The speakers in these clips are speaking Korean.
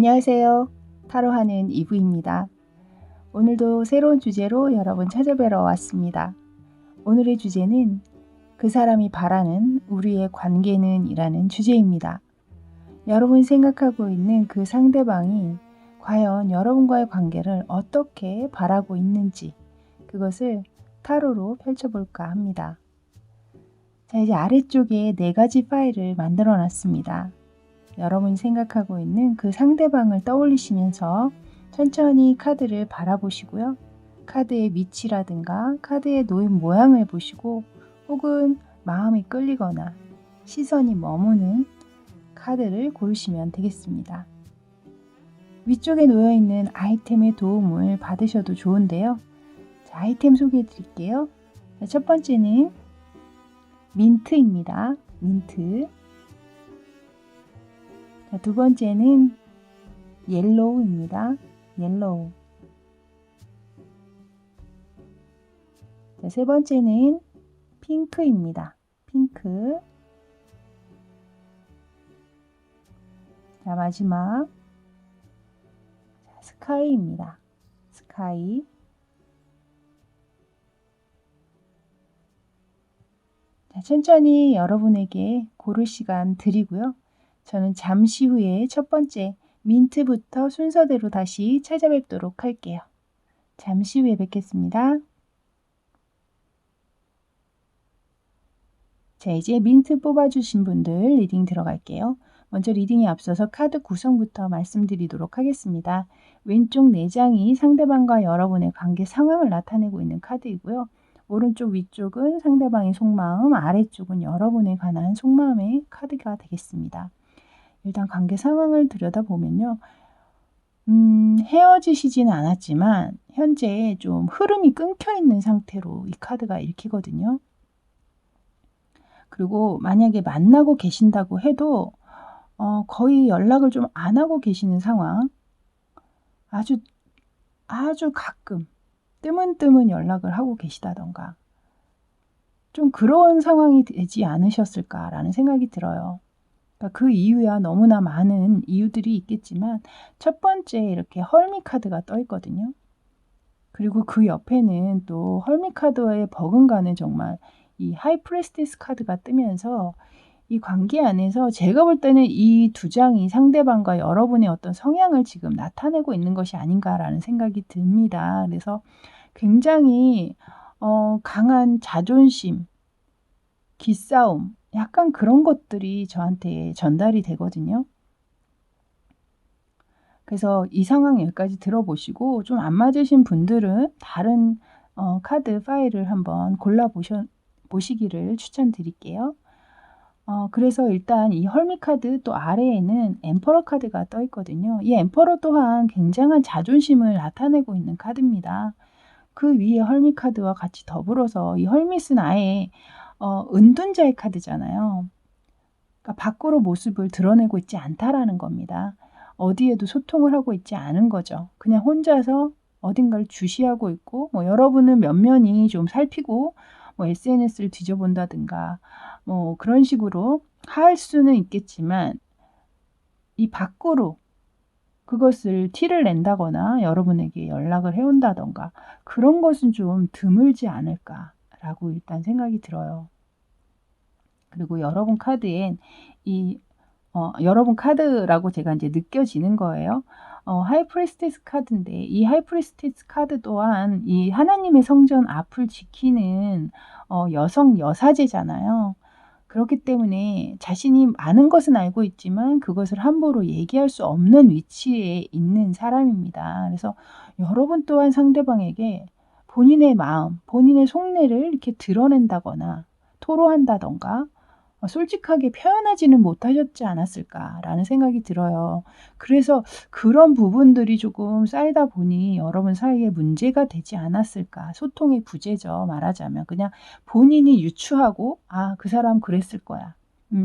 안녕하세요. 타로하는 이브입니다. 오늘도 새로운 주제로 여러분 찾아뵈러 왔습니다. 오늘의 주제는 그 사람이 바라는 우리의 관계는 이라는 주제입니다. 여러분이 생각하고 있는 그 상대방이 과연 여러분과의 관계를 어떻게 바라고 있는지 그것을 타로로 펼쳐볼까 합니다. 자, 이제 아래쪽에 4가지 파일을 만들어 놨습니다. 여러분이 생각하고 있는 그 상대방을 떠올리시면서 천천히 카드를 바라보시고요. 카드의 위치라든가 카드의 놓인 모양을 보시고 혹은 마음이 끌리거나 시선이 머무는 카드를 고르시면 되겠습니다. 위쪽에 놓여있는 아이템의 도움을 받으셔도 좋은데요. 자, 아이템 소개해 드릴게요. 자, 첫 번째는 민트입니다. 민트. 자, 두 번째는 옐로우입니다. 옐로우. 자, 세 번째는 핑크입니다. 핑크. 자, 마지막 스카이입니다. 스카이. 자, 천천히 여러분에게 고를 시간 드리고요. 저는 잠시 후에 첫 번째 민트부터 순서대로 다시 찾아뵙도록 할게요. 잠시 후에 뵙겠습니다. 자, 이제 민트 뽑아주신 분들 리딩 들어갈게요. 먼저 리딩에 앞서서 카드 구성부터 말씀드리도록 하겠습니다. 왼쪽 4장이 상대방과 여러분의 관계 상황을 나타내고 있는 카드이고요. 오른쪽 위쪽은 상대방의 속마음, 아래쪽은 여러분에 관한 속마음의 카드가 되겠습니다. 일단 관계 상황을 들여다보면요. 헤어지시지는 않았지만 현재 좀 흐름이 끊겨 있는 상태로 이 카드가 읽히거든요. 그리고 만약에 만나고 계신다고 해도 거의 연락을 좀 안 하고 계시는 상황. 아주 가끔 뜨문뜨문 연락을 하고 계시다던가 좀 그런 상황이 되지 않으셨을까라는 생각이 들어요. 그러니까 그 이유야 너무나 많은 이유들이 있겠지만 첫 번째 이렇게 헐미 카드가 떠 있거든요. 그리고 그 옆에는 또 헐미 카드에 버금가는 정말 이 하이프리스티스 카드가 뜨면서 이 관계 안에서 제가 볼 때는 이 두 장이 상대방과 여러분의 어떤 성향을 지금 나타내고 있는 것이 아닌가라는 생각이 듭니다. 그래서 굉장히 강한 자존심, 기싸움, 약간 그런 것들이 저한테 전달이 되거든요. 그래서 이 상황 여기까지 들어보시고 좀 안 맞으신 분들은 다른 카드 파일을 한번 보시기를 추천드릴게요. 그래서 일단 이 헐미 카드 또 아래에는 엠퍼러 카드가 떠 있거든요. 이 엠퍼러 또한 굉장한 자존심을 나타내고 있는 카드입니다. 그 위에 헐미 카드와 같이 더불어서 이 헐밋은 아예 은둔자의 카드잖아요. 그러니까 밖으로 모습을 드러내고 있지 않다라는 겁니다. 어디에도 소통을 하고 있지 않은 거죠. 그냥 혼자서 어딘가를 주시하고 있고 뭐 여러분은 면면이 좀 살피고 뭐 SNS를 뒤져본다든가 뭐 그런 식으로 할 수는 있겠지만 이 밖으로 그것을 티를 낸다거나 여러분에게 연락을 해온다던가 그런 것은 좀 드물지 않을까라고 일단 생각이 들어요. 그리고 여러분 카드엔 여러분 카드라고 제가 이제 느껴지는 거예요. 하이프리스티스 카드인데 이 하이프리스티스 카드 또한 이 하나님의 성전 앞을 지키는 여성 여사제잖아요. 그렇기 때문에 자신이 많은 것은 알고 있지만 그것을 함부로 얘기할 수 없는 위치에 있는 사람입니다. 그래서 여러분 또한 상대방에게 본인의 마음, 본인의 속내를 이렇게 드러낸다거나 토로한다던가 솔직하게 표현하지는 못하셨지 않았을까라는 생각이 들어요. 그래서 그런 부분들이 조금 쌓이다 보니 여러분 사이에 문제가 되지 않았을까. 소통의 부재죠. 말하자면 그냥 본인이 유추하고 그 사람 그랬을 거야.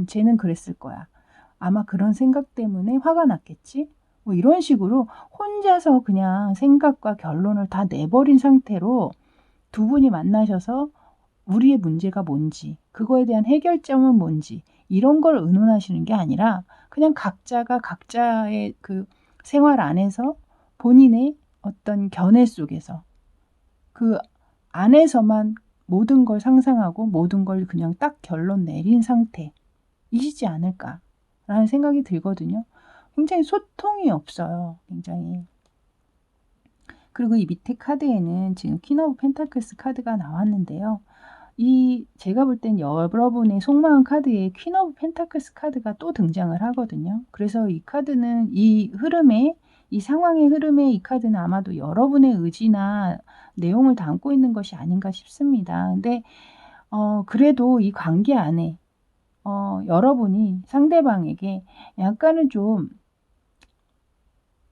쟤는 그랬을 거야. 아마 그런 생각 때문에 화가 났겠지. 뭐 이런 식으로 혼자서 그냥 생각과 결론을 다 내버린 상태로 두 분이 만나셔서 우리의 문제가 뭔지, 그거에 대한 해결점은 뭔지 이런 걸 의논하시는 게 아니라 그냥 각자가 각자의 그 생활 안에서 본인의 어떤 견해 속에서 그 안에서만 모든 걸 상상하고 모든 걸 그냥 딱 결론 내린 상태이시지 않을까라는 생각이 들거든요. 굉장히 소통이 없어요. 굉장히. 그리고 이 밑에 카드에는 지금 퀸 오브 펜타클스 카드가 나왔는데요. 제가 볼 땐 여러분의 속마음 카드에 퀸 오브 펜타클스 카드가 또 등장을 하거든요. 그래서 이 카드는 이 상황의 흐름에 이 카드는 아마도 여러분의 의지나 내용을 담고 있는 것이 아닌가 싶습니다. 근데 그래도 이 관계 안에 여러분이 상대방에게 약간은 좀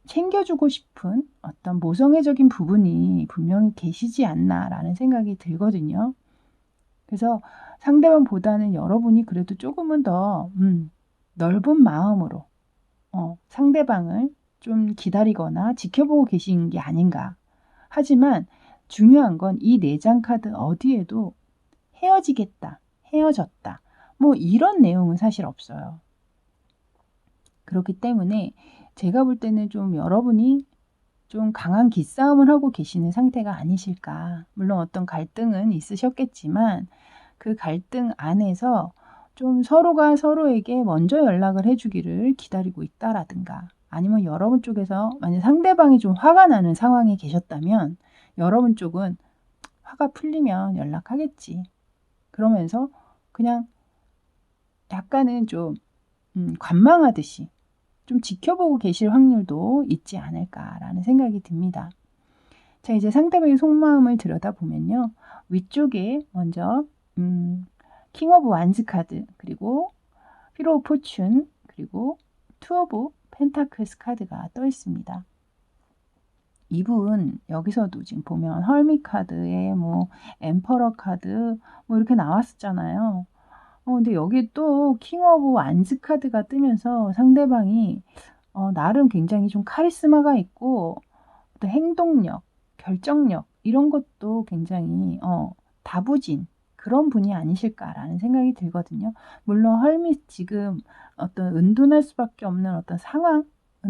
챙겨주고 싶은 어떤 모성애적인 부분이 분명히 계시지 않나라는 생각이 들거든요. 그래서 상대방보다는 여러분이 그래도 조금은 더 넓은 마음으로 상대방을 좀 기다리거나 지켜보고 계신 게 아닌가. 하지만 중요한 건 이 4장 카드 어디에도 헤어지겠다, 헤어졌다, 뭐 이런 내용은 사실 없어요. 그렇기 때문에 제가 볼 때는 좀 여러분이 좀 강한 기싸움을 하고 계시는 상태가 아니실까. 물론 어떤 갈등은 있으셨겠지만 그 갈등 안에서 좀 서로가 서로에게 먼저 연락을 해주기를 기다리고 있다라든가 아니면 여러분 쪽에서 만약 상대방이 좀 화가 나는 상황에 계셨다면 여러분 쪽은 화가 풀리면 연락하겠지. 그러면서 그냥 약간은 좀 관망하듯이 좀 지켜보고 계실 확률도 있지 않을까라는 생각이 듭니다. 자, 이제 상대방의 속마음을 들여다보면요. 위쪽에 먼저 킹 오브 완즈 카드, 그리고 휠 오브 포춘, 그리고 투 오브 펜타클스 카드가 떠 있습니다. 이분 여기서도 지금 보면 헐밋 카드에 뭐 엠퍼러 카드 뭐 이렇게 나왔었잖아요. 근데 여기 또 킹 오브 완즈 카드가 뜨면서 상대방이 나름 굉장히 좀 카리스마가 있고 어떤 행동력, 결정력 이런 것도 굉장히 다부진 그런 분이 아니실까라는 생각이 들거든요. 물론 헐밋 지금 어떤 은둔할 수밖에 없는 어떤 상황은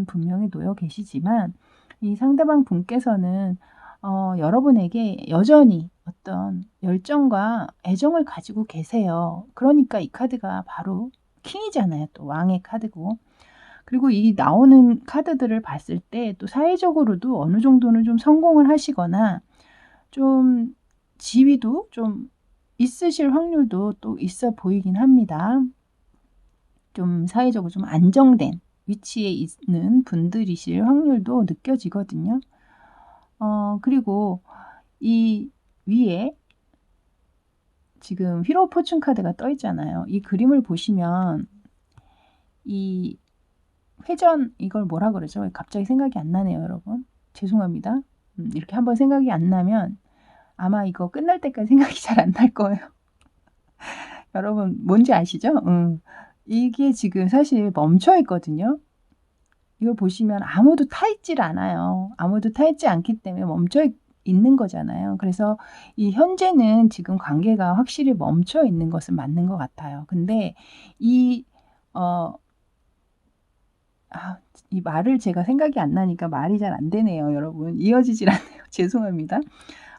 분명히 놓여 계시지만 이 상대방 분께서는 여러분에게 여전히 어떤 열정과 애정을 가지고 계세요. 그러니까 이 카드가 바로 킹이잖아요. 또 왕의 카드고. 그리고 이 나오는 카드들을 봤을 때 또 사회적으로도 어느 정도는 좀 성공을 하시거나 좀 지위도 좀 있으실 확률도 또 있어 보이긴 합니다. 좀 사회적으로 좀 안정된 위치에 있는 분들이실 확률도 느껴지거든요. 그리고 이 위에 지금 휘로 포춘 카드가 떠 있잖아요. 이 그림을 보시면 이 회전 이걸 뭐라 그러죠? 갑자기 생각이 안 나네요, 여러분. 죄송합니다. 이렇게 한번 생각이 안 나면 아마 이거 끝날 때까지 생각이 잘 안 날 거예요. 여러분 뭔지 아시죠? 이게 지금 사실 멈춰 있거든요. 이걸 보시면 아무도 타 있질 않아요. 아무도 타 있지 않기 때문에 멈춰 있는 거잖아요. 그래서 이 현재는 지금 관계가 확실히 멈춰 있는 것은 맞는 것 같아요. 근데 이 말을 제가 생각이 안 나니까 말이 잘 안 되네요, 여러분. 이어지질 않네요. 죄송합니다.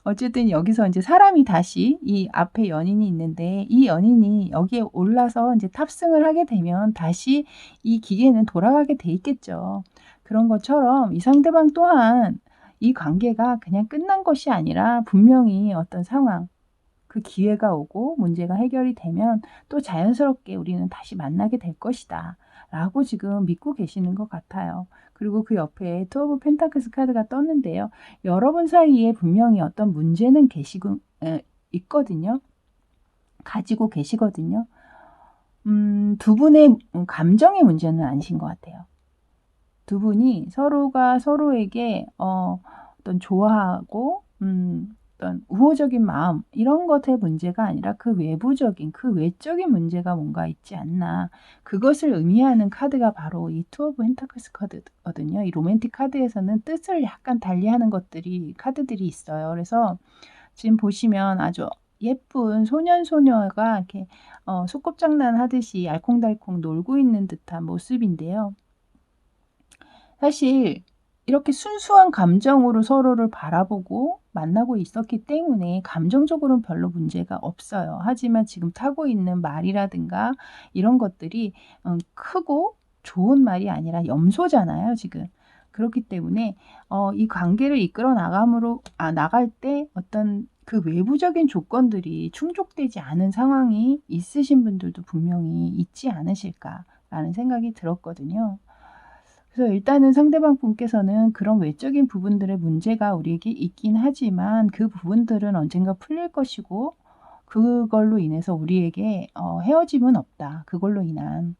어쨌든 여기서 이제 사람이 다시 이 앞에 연인이 있는데 이 연인이 여기에 올라서 이제 탑승을 하게 되면 다시 이 기계는 돌아가게 돼 있겠죠. 그런 것처럼 이 상대방 또한 이 관계가 그냥 끝난 것이 아니라 분명히 어떤 상황, 그 기회가 오고 문제가 해결이 되면 또 자연스럽게 우리는 다시 만나게 될 것이다. 라고 지금 믿고 계시는 것 같아요. 그리고 그 옆에 투 오브 펜타클스 카드가 떴는데요. 여러분 사이에 분명히 어떤 문제는 있거든요. 가지고 계시거든요. 두 분의 감정의 문제는 아니신 것 같아요. 두 분이 서로가 서로에게 어떤 좋아하고 어떤 우호적인 마음 이런 것의 문제가 아니라 그 외부적인 그 외적인 문제가 뭔가 있지 않나 그것을 의미하는 카드가 바로 이 투 오브 펜타클스 카드거든요. 이 로맨틱 카드에서는 뜻을 약간 달리하는 카드들이 있어요. 그래서 지금 보시면 아주 예쁜 소년소녀가 이렇게 소꿉장난 하듯이 알콩달콩 놀고 있는 듯한 모습인데요. 사실 이렇게 순수한 감정으로 서로를 바라보고 만나고 있었기 때문에 감정적으로는 별로 문제가 없어요. 하지만 지금 타고 있는 말이라든가 이런 것들이 크고 좋은 말이 아니라 염소잖아요, 지금. 그렇기 때문에 이 관계를 이끌어 나갈 때 어떤 그 외부적인 조건들이 충족되지 않은 상황이 있으신 분들도 분명히 있지 않으실까라는 생각이 들었거든요. 그래서 일단은 상대방 분께서는 그런 외적인 부분들의 문제가 우리에게 있긴 하지만 그 부분들은 언젠가 풀릴 것이고 그걸로 인해서 우리에게 헤어짐은 없다. 그걸로 인한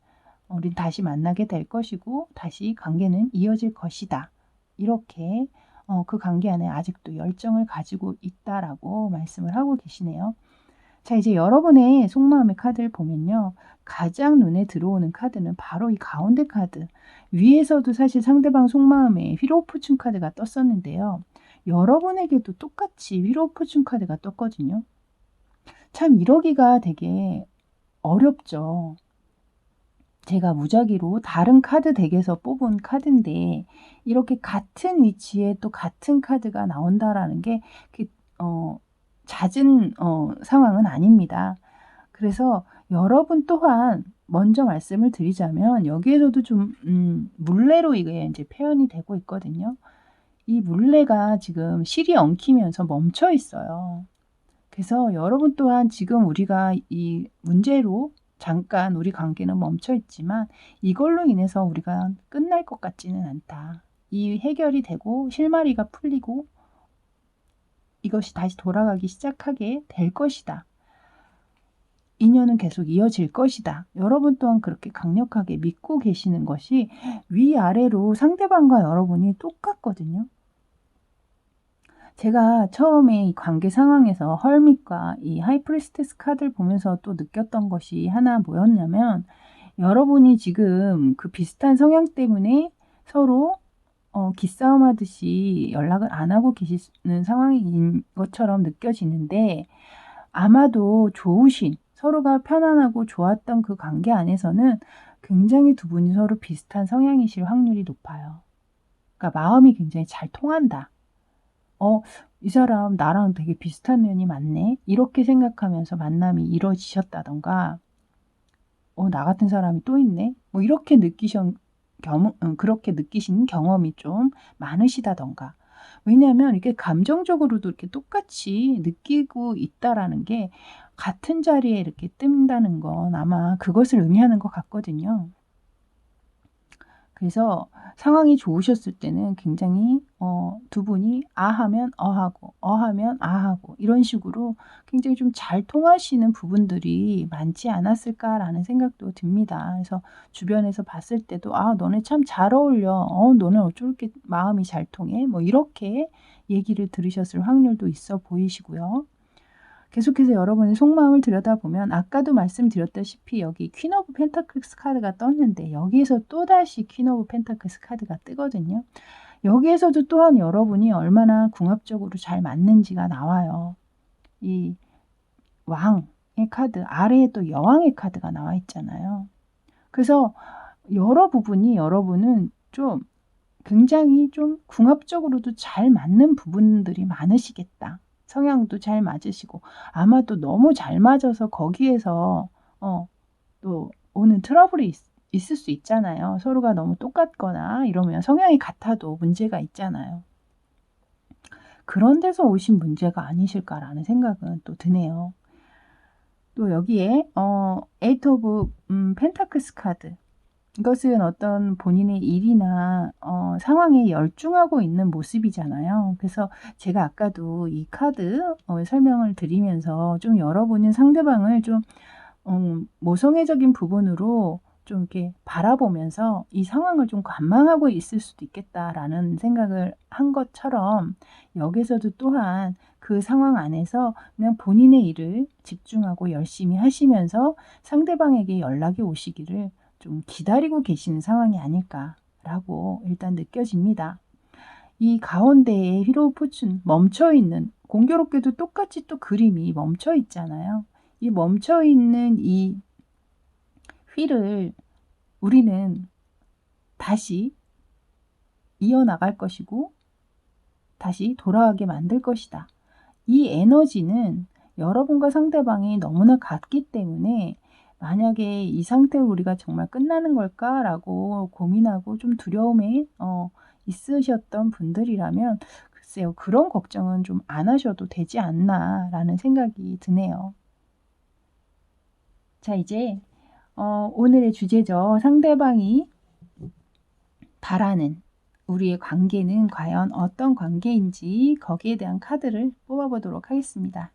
우린 다시 만나게 될 것이고 다시 관계는 이어질 것이다. 이렇게 그 관계 안에 아직도 열정을 가지고 있다라고 말씀을 하고 계시네요. 자, 이제 여러분의 속마음의 카드를 보면요. 가장 눈에 들어오는 카드는 바로 이 가운데 카드. 위에서도 사실 상대방 속마음에 휠 오브 포춘 카드가 떴었는데요. 여러분에게도 똑같이 휠 오브 포춘 카드가 떴거든요. 참 이러기가 되게 어렵죠. 제가 무작위로 다른 카드 덱에서 뽑은 카드인데 이렇게 같은 위치에 또 같은 카드가 나온다라는 게 잦은 상황은 아닙니다. 그래서 여러분 또한 먼저 말씀을 드리자면 여기에서도 좀 물레로 이게 이제 표현이 되고 있거든요. 이 물레가 지금 실이 엉키면서 멈춰 있어요. 그래서 여러분 또한 지금 우리가 이 문제로 잠깐 우리 관계는 멈춰 있지만 이걸로 인해서 우리가 끝날 것 같지는 않다. 이 해결이 되고 실마리가 풀리고 이것이 다시 돌아가기 시작하게 될 것이다. 인연은 계속 이어질 것이다. 여러분 또한 그렇게 강력하게 믿고 계시는 것이 위아래로 상대방과 여러분이 똑같거든요. 제가 처음에 이 관계 상황에서 헐밋과 이 하이프리스테스 카드를 보면서 또 느꼈던 것이 하나 뭐였냐면 여러분이 지금 그 비슷한 성향 때문에 서로 기싸움 하듯이 연락을 안 하고 계시는 상황인 것처럼 느껴지는데 아마도 좋으신 서로가 편안하고 좋았던 그 관계 안에서는 굉장히 두 분이 서로 비슷한 성향이실 확률이 높아요. 그러니까 마음이 굉장히 잘 통한다. 이 사람 나랑 되게 비슷한 면이 많네. 이렇게 생각하면서 만남이 이루어지셨다던가 나 같은 사람이 또 있네. 뭐 이렇게 그렇게 느끼신 경험이 좀 많으시다던가. 왜냐하면 이렇게 감정적으로도 이렇게 똑같이 느끼고 있다라는 게 같은 자리에 이렇게 뜬다는 건 아마 그것을 의미하는 것 같거든요. 그래서 상황이 좋으셨을 때는 굉장히 두 분이 하면 하고 하면 하고 이런 식으로 굉장히 좀 잘 통하시는 부분들이 많지 않았을까라는 생각도 듭니다. 그래서 주변에서 봤을 때도 너네 참 잘 어울려. 너네 어쩜 이렇게 마음이 잘 통해? 뭐 이렇게 얘기를 들으셨을 확률도 있어 보이시고요. 계속해서 여러분의 속마음을 들여다보면 아까도 말씀드렸다시피 여기 퀸 오브 펜타클스 카드가 떴는데 여기에서 또다시 퀸 오브 펜타클스 카드가 뜨거든요. 여기에서도 또한 여러분이 얼마나 궁합적으로 잘 맞는지가 나와요. 이 왕의 카드 아래에 또 여왕의 카드가 나와 있잖아요. 그래서 여러 부분이 여러분은 좀 굉장히 좀 궁합적으로도 잘 맞는 부분들이 많으시겠다. 성향도 잘 맞으시고 아마도 너무 잘 맞아서 거기에서 또 오는 트러블이 있을 수 있잖아요. 서로가 너무 똑같거나 이러면 성향이 같아도 문제가 있잖아요. 그런 데서 오신 문제가 아니실까라는 생각은 또 드네요. 또 여기에 에이트 오브 펜타클스 카드 이것은 어떤 본인의 일이나 상황에 열중하고 있는 모습이잖아요. 그래서 제가 아까도 이 카드 설명을 드리면서 좀 여러분은 상대방을 좀 모성애적인 부분으로 좀 이렇게 바라보면서 이 상황을 좀 관망하고 있을 수도 있겠다라는 생각을 한 것처럼 여기서도 또한 그 상황 안에서 그냥 본인의 일을 집중하고 열심히 하시면서 상대방에게 연락이 오시기를 좀 기다리고 계시는 상황이 아닐까라고 일단 느껴집니다. 이 가운데에 휠 오브 포춘 멈춰있는 공교롭게도 똑같이 또 그림이 멈춰 있잖아요. 이 멈춰 있는 이 휠을 우리는 다시 이어나갈 것이고 다시 돌아가게 만들 것이다. 이 에너지는 여러분과 상대방이 너무나 같기 때문에 만약에 이 상태로 우리가 정말 끝나는 걸까라고 고민하고 좀 두려움에 있으셨던 분들이라면 글쎄요, 그런 걱정은 좀 안 하셔도 되지 않나라는 생각이 드네요. 자, 이제 오늘의 주제죠. 상대방이 바라는 우리의 관계는 과연 어떤 관계인지 거기에 대한 카드를 뽑아보도록 하겠습니다.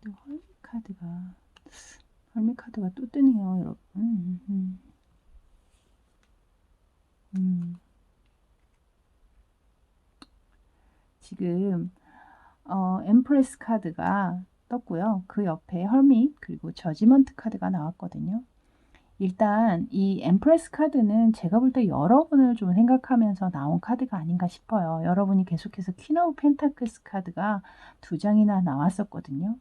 또 헐미 카드가 또 뜨네요, 여러분. 지금 엠프레스 카드가 떴고요. 그 옆에 헐밋 그리고 저지먼트 카드가 나왔거든요. 일단 이 엠프레스 카드는 제가 볼 때 여러분을 좀 생각하면서 나온 카드가 아닌가 싶어요. 여러분이 계속해서 퀸 오브 펜타클스 카드가 2장이나 나왔었거든요.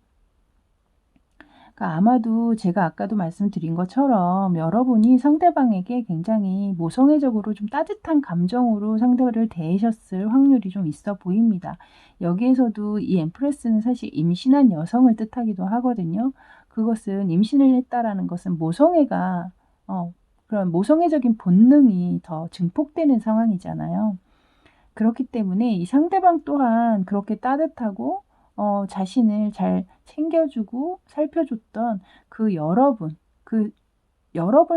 그러니까 아마도 제가 아까도 말씀드린 것처럼 여러분이 상대방에게 굉장히 모성애적으로 좀 따뜻한 감정으로 상대를 대하셨을 확률이 좀 있어 보입니다. 여기에서도 이 엠프레스는 사실 임신한 여성을 뜻하기도 하거든요. 그것은 임신을 했다라는 것은 모성애가 그런 모성애적인 본능이 더 증폭되는 상황이잖아요. 그렇기 때문에 이 상대방 또한 그렇게 따뜻하고 자신을 잘 챙겨주고 살펴줬던 그 여러분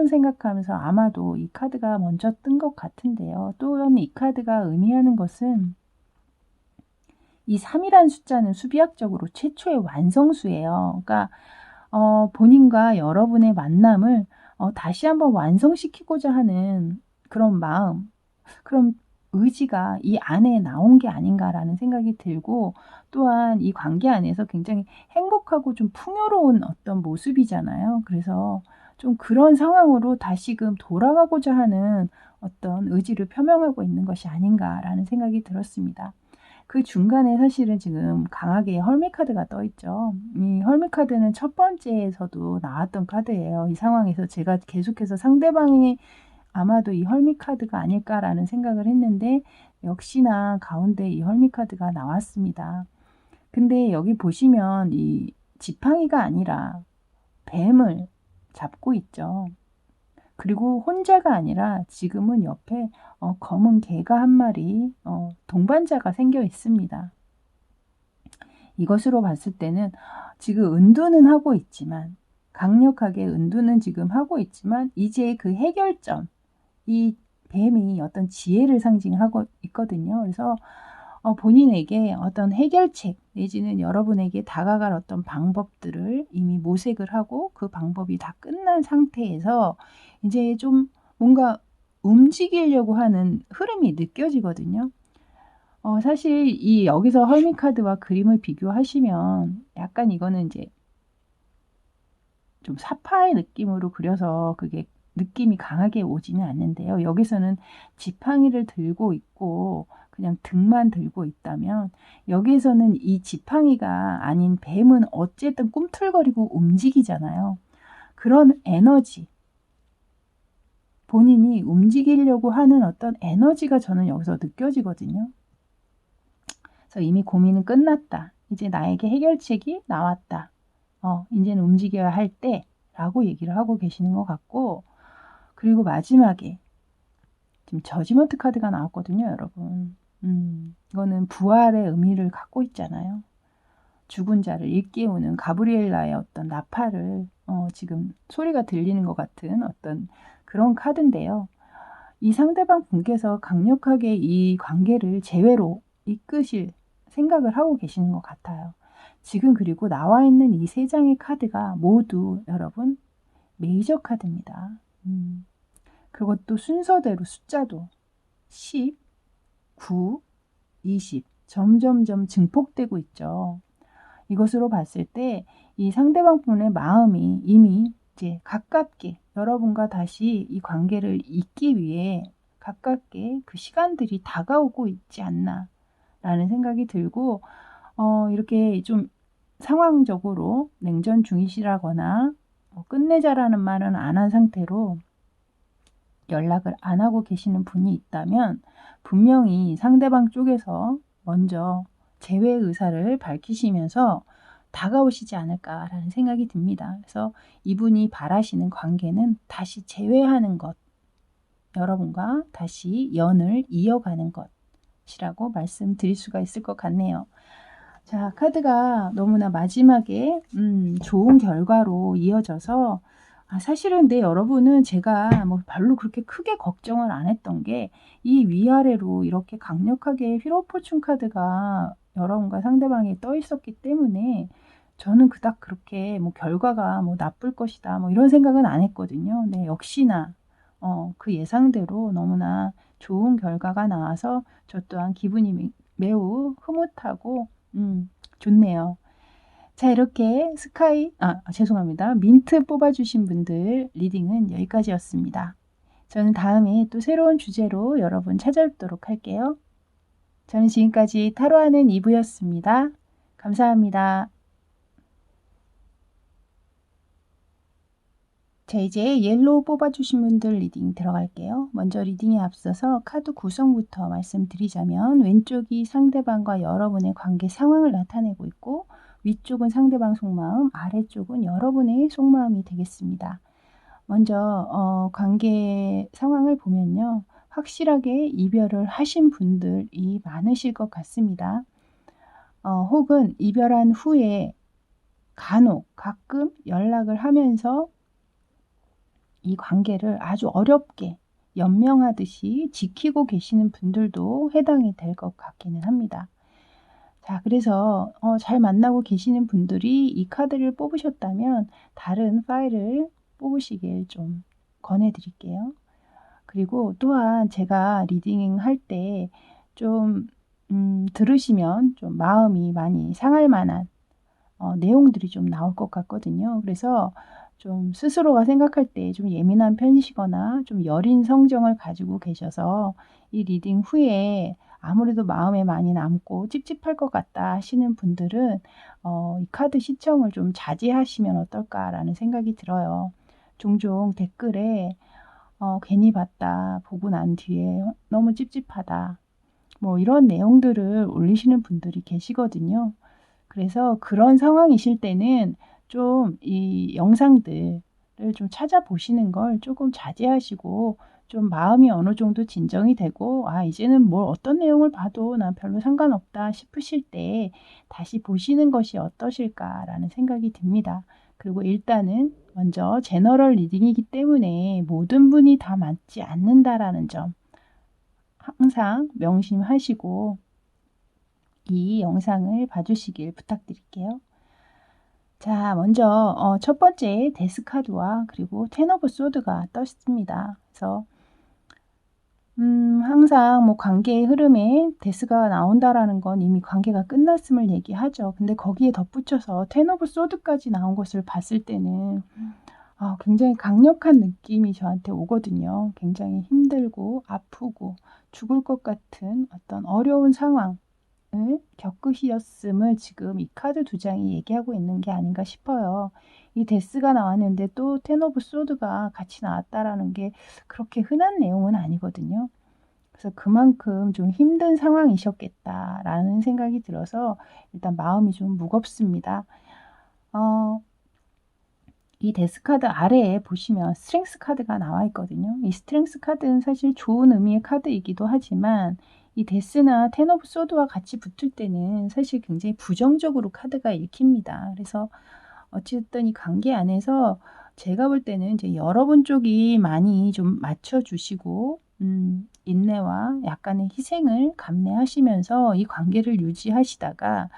생각하면서 아마도 이 카드가 먼저 뜬 것 같은데요. 또한 이 카드가 의미하는 것은 이 3이라는 숫자는 수비학적으로 최초의 완성수예요. 그러니까 본인과 여러분의 만남을 다시 한번 완성시키고자 하는 그런 마음, 그런 의지가 이 안에 나온 게 아닌가라는 생각이 들고, 또한 이 관계 안에서 굉장히 행복하고 좀 풍요로운 어떤 모습이잖아요. 그래서 좀 그런 상황으로 다시금 돌아가고자 하는 어떤 의지를 표명하고 있는 것이 아닌가라는 생각이 들었습니다. 그 중간에 사실은 지금 강하게 헐미 카드가 떠 있죠. 이 헐미 카드는 첫 번째에서도 나왔던 카드예요. 이 상황에서 제가 계속해서 상대방이 아마도 이 헐미 카드가 아닐까라는 생각을 했는데 역시나 가운데 이 헐미 카드가 나왔습니다. 근데 여기 보시면 이 지팡이가 아니라 뱀을 잡고 있죠. 그리고 혼자가 아니라 지금은 옆에 검은 개가 한 마리 동반자가 생겨 있습니다. 이것으로 봤을 때는 지금 은두는 하고 있지만, 강력하게 은두는 지금 하고 있지만, 이제 그 해결점, 이 뱀이 어떤 지혜를 상징하고 있거든요. 그래서 본인에게 어떤 해결책 내지는 여러분에게 다가갈 어떤 방법들을 이미 모색을 하고 그 방법이 다 끝난 상태에서 이제 좀 뭔가 움직이려고 하는 흐름이 느껴지거든요. 사실 이 여기서 헐미 카드와 그림을 비교하시면 약간 이거는 이제 좀 사파의 느낌으로 그려서 그게 느낌이 강하게 오지는 않는데요. 여기서는 지팡이를 들고 있고 그냥 등만 들고 있다면, 여기에서는 이 지팡이가 아닌 뱀은 어쨌든 꿈틀거리고 움직이잖아요. 그런 에너지, 본인이 움직이려고 하는 어떤 에너지가 저는 여기서 느껴지거든요. 그래서 이미 고민은 끝났다. 이제 나에게 해결책이 나왔다. 이제는 움직여야 할 때 라고 얘기를 하고 계시는 것 같고, 그리고 마지막에 지금 저지먼트 카드가 나왔거든요, 여러분. 이거는 부활의 의미를 갖고 있잖아요. 죽은 자를 일깨우는 가브리엘라의 어떤 나팔을 지금 소리가 들리는 것 같은 어떤 그런 카드인데요. 이 상대방 분께서 강력하게 이 관계를 재회로 이끄실 생각을 하고 계시는 것 같아요. 지금 그리고 나와 있는 이 3장의 카드가 모두 여러분 메이저 카드입니다. 그것도 순서대로 숫자도 10, 9, 20 점점점 증폭되고 있죠. 이것으로 봤을 때 이 상대방 분의 마음이 이미 이제 가깝게 여러분과 다시 이 관계를 잇기 위해 가깝게 그 시간들이 다가오고 있지 않나 라는 생각이 들고 이렇게 좀 상황적으로 냉전 중이시라거나 끝내자라는 말은 안 한 상태로 연락을 안 하고 계시는 분이 있다면 분명히 상대방 쪽에서 먼저 재회 의사를 밝히시면서 다가오시지 않을까라는 생각이 듭니다. 그래서 이분이 바라시는 관계는 다시 재회하는 것, 여러분과 다시 연을 이어가는 것이라고 말씀드릴 수가 있을 것 같네요. 자, 카드가 너무나 마지막에 좋은 결과로 이어져서 사실은 여러분은 제가 뭐 별로 그렇게 크게 걱정을 안 했던 게 이 위아래로 이렇게 강력하게 휘로포춘 카드가 여러분과 상대방이 떠 있었기 때문에 저는 그닥 그렇게 뭐 결과가 뭐 나쁠 것이다 뭐 이런 생각은 안 했거든요. 네, 역시나 그 예상대로 너무나 좋은 결과가 나와서 저 또한 기분이 매우 흐뭇하고 좋네요. 자, 이렇게 죄송합니다. 민트 뽑아주신 분들 리딩은 여기까지였습니다. 저는 다음에 또 새로운 주제로 여러분 찾아뵙도록 할게요. 저는 지금까지 타로하는 이브였습니다. 감사합니다. 자, 이제 옐로우 뽑아주신 분들 리딩 들어갈게요. 먼저 리딩에 앞서서 카드 구성부터 말씀드리자면 왼쪽이 상대방과 여러분의 관계 상황을 나타내고 있고 위쪽은 상대방 속마음, 아래쪽은 여러분의 속마음이 되겠습니다. 먼저 관계 상황을 보면요. 확실하게 이별을 하신 분들이 많으실 것 같습니다. 혹은 이별한 후에 간혹 가끔 연락을 하면서 이 관계를 아주 어렵게 연명하듯이 지키고 계시는 분들도 해당이 될 것 같기는 합니다. 자, 그래서 잘 만나고 계시는 분들이 이 카드를 뽑으셨다면 다른 파일을 뽑으시길 좀 권해드릴게요. 그리고 또한 제가 리딩 할 때 좀 들으시면 좀 마음이 많이 상할 만한 내용들이 좀 나올 것 같거든요. 그래서 좀 스스로가 생각할 때 좀 예민한 편이시거나 좀 여린 성정을 가지고 계셔서 이 리딩 후에 아무래도 마음에 많이 남고 찝찝할 것 같다 하시는 분들은 이 카드 시청을 좀 자제하시면 어떨까라는 생각이 들어요. 종종 댓글에 괜히 봤다, 보고 난 뒤에 너무 찝찝하다, 뭐 이런 내용들을 올리시는 분들이 계시거든요. 그래서 그런 상황이실 때는 좀 이 영상들을 좀 찾아보시는 걸 조금 자제하시고 좀 마음이 어느 정도 진정이 되고 이제는 뭘 어떤 내용을 봐도 난 별로 상관없다 싶으실 때 다시 보시는 것이 어떠실까라는 생각이 듭니다. 그리고 일단은 먼저 제너럴 리딩이기 때문에 모든 분이 다 맞지 않는다라는 점 항상 명심하시고 이 영상을 봐주시길 부탁드릴게요. 자, 먼저 첫 번째 데스 카드와 그리고 텐 오브 소드가 떴습니다. 그래서 항상 뭐 관계의 흐름에 데스가 나온다라는 건 이미 관계가 끝났음을 얘기하죠. 근데 거기에 덧붙여서 텐 오브 소드까지 나온 것을 봤을 때는 굉장히 강력한 느낌이 저한테 오거든요. 굉장히 힘들고 아프고 죽을 것 같은 어떤 어려운 상황을 겪으셨음을 지금 이 카드 2장이 얘기하고 있는 게 아닌가 싶어요. 이 데스가 나왔는데 또 텐 오브 소드가 같이 나왔다라는 게 그렇게 흔한 내용은 아니거든요. 그래서 그만큼 좀 힘든 상황이셨겠다라는 생각이 들어서 일단 마음이 좀 무겁습니다. 이 데스 카드 아래에 보시면 스트렝스 카드가 나와 있거든요. 이 스트렝스 카드는 사실 좋은 의미의 카드이기도 하지만 이 데스나 텐 오브 소드와 같이 붙을 때는 사실 굉장히 부정적으로 카드가 읽힙니다. 그래서 어쨌든 이 관계 안에서 제가 볼 때는 이제 여러분 쪽이 많이 좀 맞춰주시고 인내와 약간의 희생을 감내하시면서 이 관계를 유지하시다가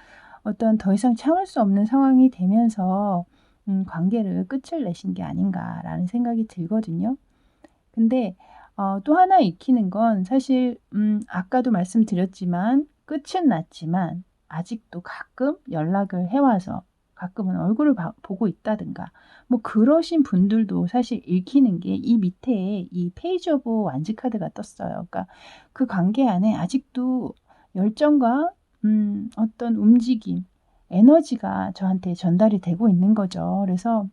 어떤 더 이상 참을 수 없는 상황이 되면서 관계를 끝을 내신 게 아닌가라는 생각이 들거든요. 근데 또 하나 익히는 건 사실 아까도 말씀드렸지만 끝은 났지만 아직도 가끔 연락을 해 와서 가끔은 얼굴을 보고 있다든가 뭐 그러신 분들도 사실 읽히는 게 이 밑에 이 페이지 오브 완즈 카드가 떴어요. 그러니까 그 관계 안에 아직도 열정과 어떤 움직임, 에너지가 저한테 전달이 되고 있는 거죠. 그래서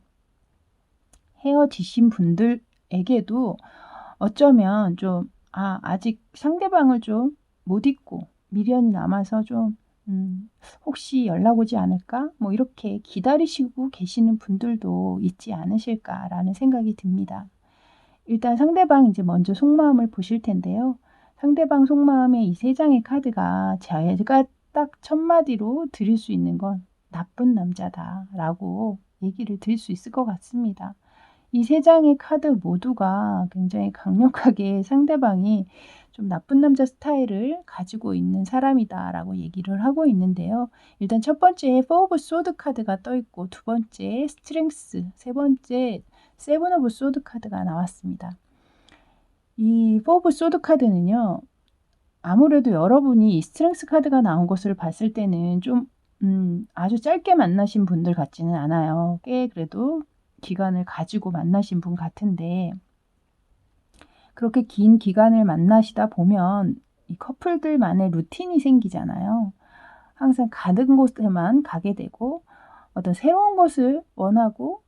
헤어지신 분들에게도 어쩌면 좀 아직 상대방을 좀 못 잊고 미련이 남아서 좀 '혹시 연락 오지 않을까?' 뭐 이렇게 기다리시고 계시는 분들도 있지 않으실까라는 생각이 듭니다. 일단 상대방 이제 먼저 속마음을 보실 텐데요. 상대방 속마음의 이 세 장의 카드가 제가 딱 첫 마디로 드릴 수 있는 건 "나쁜 남자다."라고 얘기를 드릴 수 있을 것 같습니다. 이 세 장의 카드 모두가 굉장히 강력하게 상대방이 좀 나쁜 남자 스타일을 가지고 있는 사람이다라고 얘기를 하고 있는데요. 일단 첫 번째 포 오브 소드 카드가 떠 있고 두 번째 스트렝스, 세 번째 세븐 오브 소드 카드가 나왔습니다. 이 포 오브 소드 카드는요. 아무래도 여러분이 이 스트렝스 카드가 나온 것을 봤을 때는 좀 아주 짧게 만나신 분들 같지는 않아요. 꽤 그래도 기간을 가지고 만나신 분 같은데 그렇게 긴 기간을 만나시다 보면 이 커플들만의 루틴이 생기잖아요. 항상 가는 곳에만 가게 되고 어떤 새로운 것을 원하고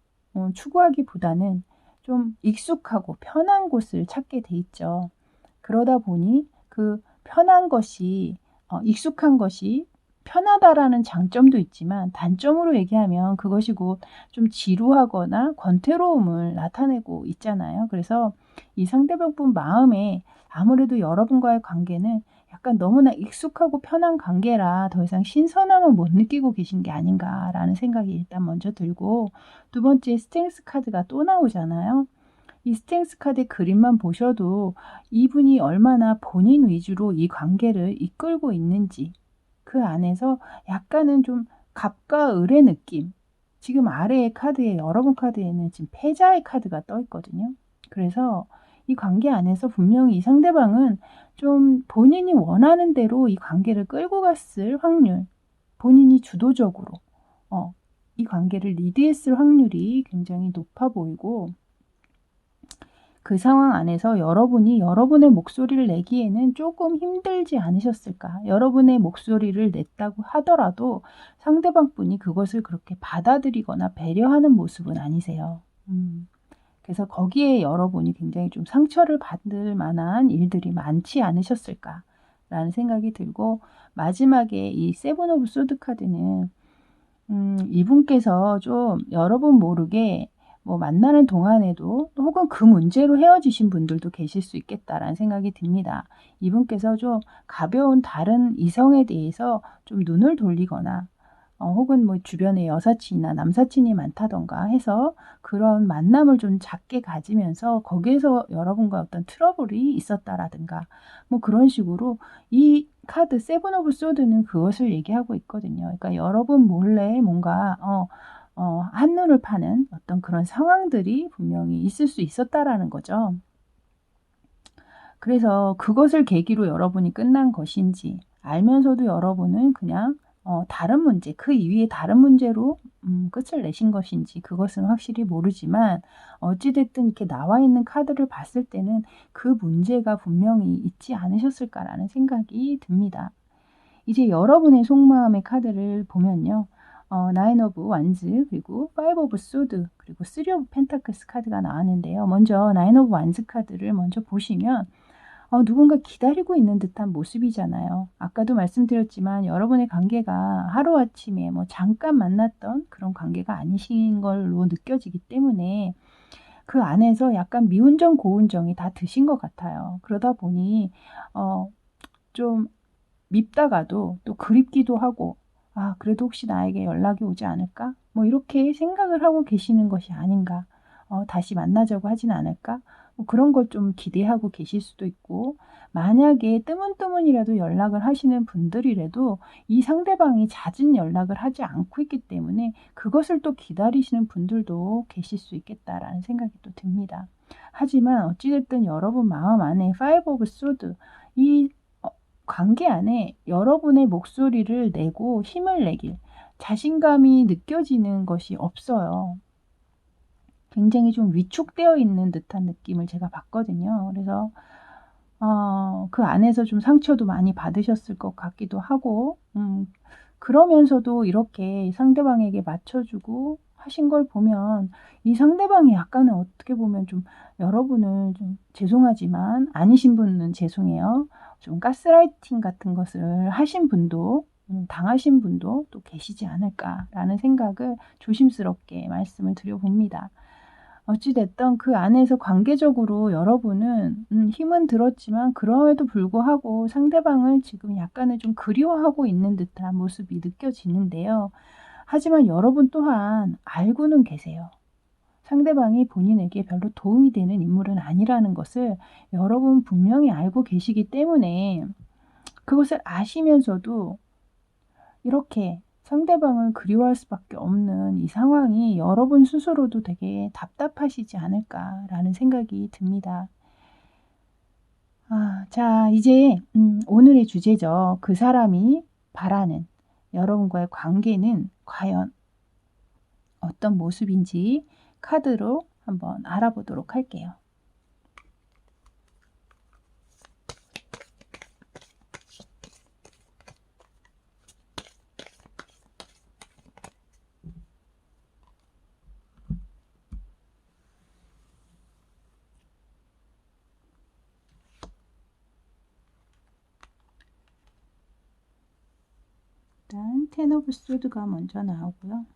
추구하기보다는 좀 익숙하고 편한 곳을 찾게 돼 있죠. 그러다 보니 그 편한 것이 익숙한 것이 편하다라는 장점도 있지만 단점으로 얘기하면 그것이 곧 좀 지루하거나 권태로움을 나타내고 있잖아요. 그래서 이 상대방 분 마음에 아무래도 여러분과의 관계는 약간 너무나 익숙하고 편한 관계라 더 이상 신선함을 못 느끼고 계신 게 아닌가라는 생각이 일단 먼저 들고 두 번째 스트렝스 카드가 또 나오잖아요. 이 스트렝스 카드의 그림만 보셔도 이분이 얼마나 본인 위주로 이 관계를 이끌고 있는지 그 안에서 약간은 좀 갑과 을의 느낌. 지금 아래의 카드에 여러분 카드에는 지금 패자의 카드가 떠 있거든요. 그래서 이 관계 안에서 분명히 이 상대방은 좀 본인이 원하는 대로 이 관계를 끌고 갔을 확률, 본인이 주도적으로 이 관계를 리드했을 확률이 굉장히 높아 보이고 그 상황 안에서 여러분이 여러분의 목소리를 내기에는 조금 힘들지 않으셨을까? 여러분의 목소리를 냈다고 하더라도 상대방 분이 그것을 그렇게 받아들이거나 배려하는 모습은 아니세요. 그래서 거기에 여러분이 굉장히 좀 상처를 받을 만한 일들이 많지 않으셨을까라는 생각이 들고 마지막에 이 세븐 오브 소드 카드는 이분께서 좀 여러분 모르게 뭐 만나는 동안에도 혹은 그 문제로 헤어지신 분들도 계실 수 있겠다라는 생각이 듭니다. 이분께서 좀 가벼운 다른 이성에 대해서 좀 눈을 돌리거나 혹은 뭐 주변에 여사친이나 남사친이 많다던가 해서 그런 만남을 좀 작게 가지면서 거기에서 여러분과 어떤 트러블이 있었다라든가 뭐 그런 식으로 이 카드 세븐 오브 소드는 그것을 얘기하고 있거든요. 그러니까 여러분 몰래 뭔가 한눈을 파는 어떤 그런 상황들이 분명히 있을 수 있었다라는 거죠. 그래서 그것을 계기로 여러분이 끝난 것인지 알면서도 여러분은 그냥 다른 문제, 그 이후에 다른 문제로 끝을 내신 것인지 그것은 확실히 모르지만 어찌 됐든 이렇게 나와 있는 카드를 봤을 때는 그 문제가 분명히 있지 않으셨을까라는 생각이 듭니다. 이제 여러분의 속마음의 카드를 보면요. 나인 오브 완즈 그리고 파이브 오브 소드 그리고 쓰리 오브 펜타클스 카드가 나왔는데요. 먼저 나인 오브 완즈 카드를 먼저 보시면 누군가 기다리고 있는 듯한 모습이잖아요. 아까도 말씀드렸지만 여러분의 관계가 하루아침에 뭐 잠깐 만났던 그런 관계가 아니신 걸로 느껴지기 때문에 그 안에서 약간 미운정 고운정이 다 드신 것 같아요. 그러다 보니 좀 밉다가도 또 그립기도 하고 그래도 혹시 나에게 연락이 오지 않을까? 뭐 이렇게 생각을 하고 계시는 것이 아닌가. 다시 만나자고 하진 않을까? 뭐 그런 걸 좀 기대하고 계실 수도 있고, 만약에 뜨문뜨문이라도 연락을 하시는 분들이라도 이 상대방이 잦은 연락을 하지 않고 있기 때문에 그것을 또 기다리시는 분들도 계실 수 있겠다라는 생각이 또 듭니다. 하지만 어찌 됐든 여러분 마음 안에 파이브 오브 소드, 이 관계 안에 여러분의 목소리를 내고 힘을 내길, 자신감이 느껴지는 것이 없어요. 굉장히 좀 위축되어 있는 듯한 느낌을 제가 받거든요. 그래서 그 안에서 좀 상처도 많이 받으셨을 것 같기도 하고, 그러면서도 이렇게 상대방에게 맞춰주고 하신 걸 보면 이 상대방이 약간은 어떻게 보면 좀 여러분을 좀 죄송하지만, 아니신 분은 죄송해요, 좀 가스라이팅 같은 것을 하신 분도 당하신 분도 또 계시지 않을까라는 생각을 조심스럽게 말씀을 드려봅니다. 어찌됐든 그 안에서 관계적으로 여러분은 힘은 들었지만 그럼에도 불구하고 상대방을 지금 약간은 좀 그리워하고 있는 듯한 모습이 느껴지는데요. 하지만 여러분 또한 알고는 계세요. 상대방이 본인에게 별로 도움이 되는 인물은 아니라는 것을 여러분 분명히 알고 계시기 때문에, 그것을 아시면서도 이렇게 상대방을 그리워할 수밖에 없는 이 상황이 여러분 스스로도 되게 답답하시지 않을까라는 생각이 듭니다. 자, 이제 오늘의 주제죠. 그 사람이 바라는 여러분과의 관계는 과연 어떤 모습인지 카드로 한번 알아보도록 할게요. 일단 텐 오브 소드가 먼저 나오고요.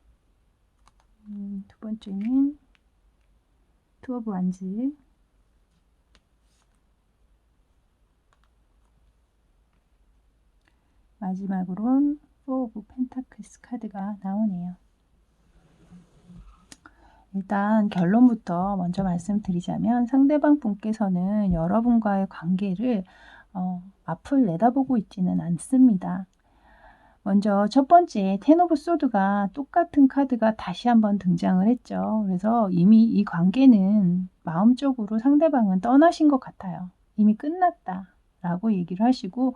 두 번째는 투 오브 완즈, 마지막으로는 포 오브 펜타클스 카드가 나오네요. 일단 결론부터 먼저 말씀드리자면, 상대방 분께서는 여러분과의 관계를 앞을 내다보고 있지는 않습니다. 먼저 첫 번째 텐 오브 소드가 똑같은 카드가 다시 한번 등장을 했죠. 그래서 이미 이 관계는 마음적으로 상대방은 떠나신 것 같아요. 이미 끝났다 라고 얘기를 하시고,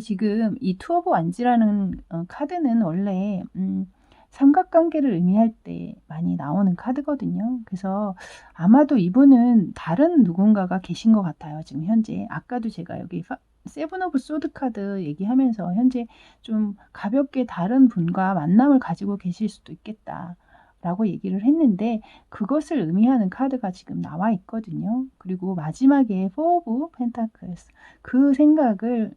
지금 이 투 오브 완즈라는 카드는 원래 삼각관계를 의미할 때 많이 나오는 카드거든요. 그래서 아마도 이분은 다른 누군가가 계신 것 같아요. 지금 현재. 아까도 제가 여기 세븐 오브 소드 카드 얘기하면서 현재 좀 가볍게 다른 분과 만남을 가지고 계실 수도 있겠다 라고 얘기를 했는데, 그것을 의미하는 카드가 지금 나와 있거든요. 그리고 마지막에 포 오브 펜타클스, 그 생각을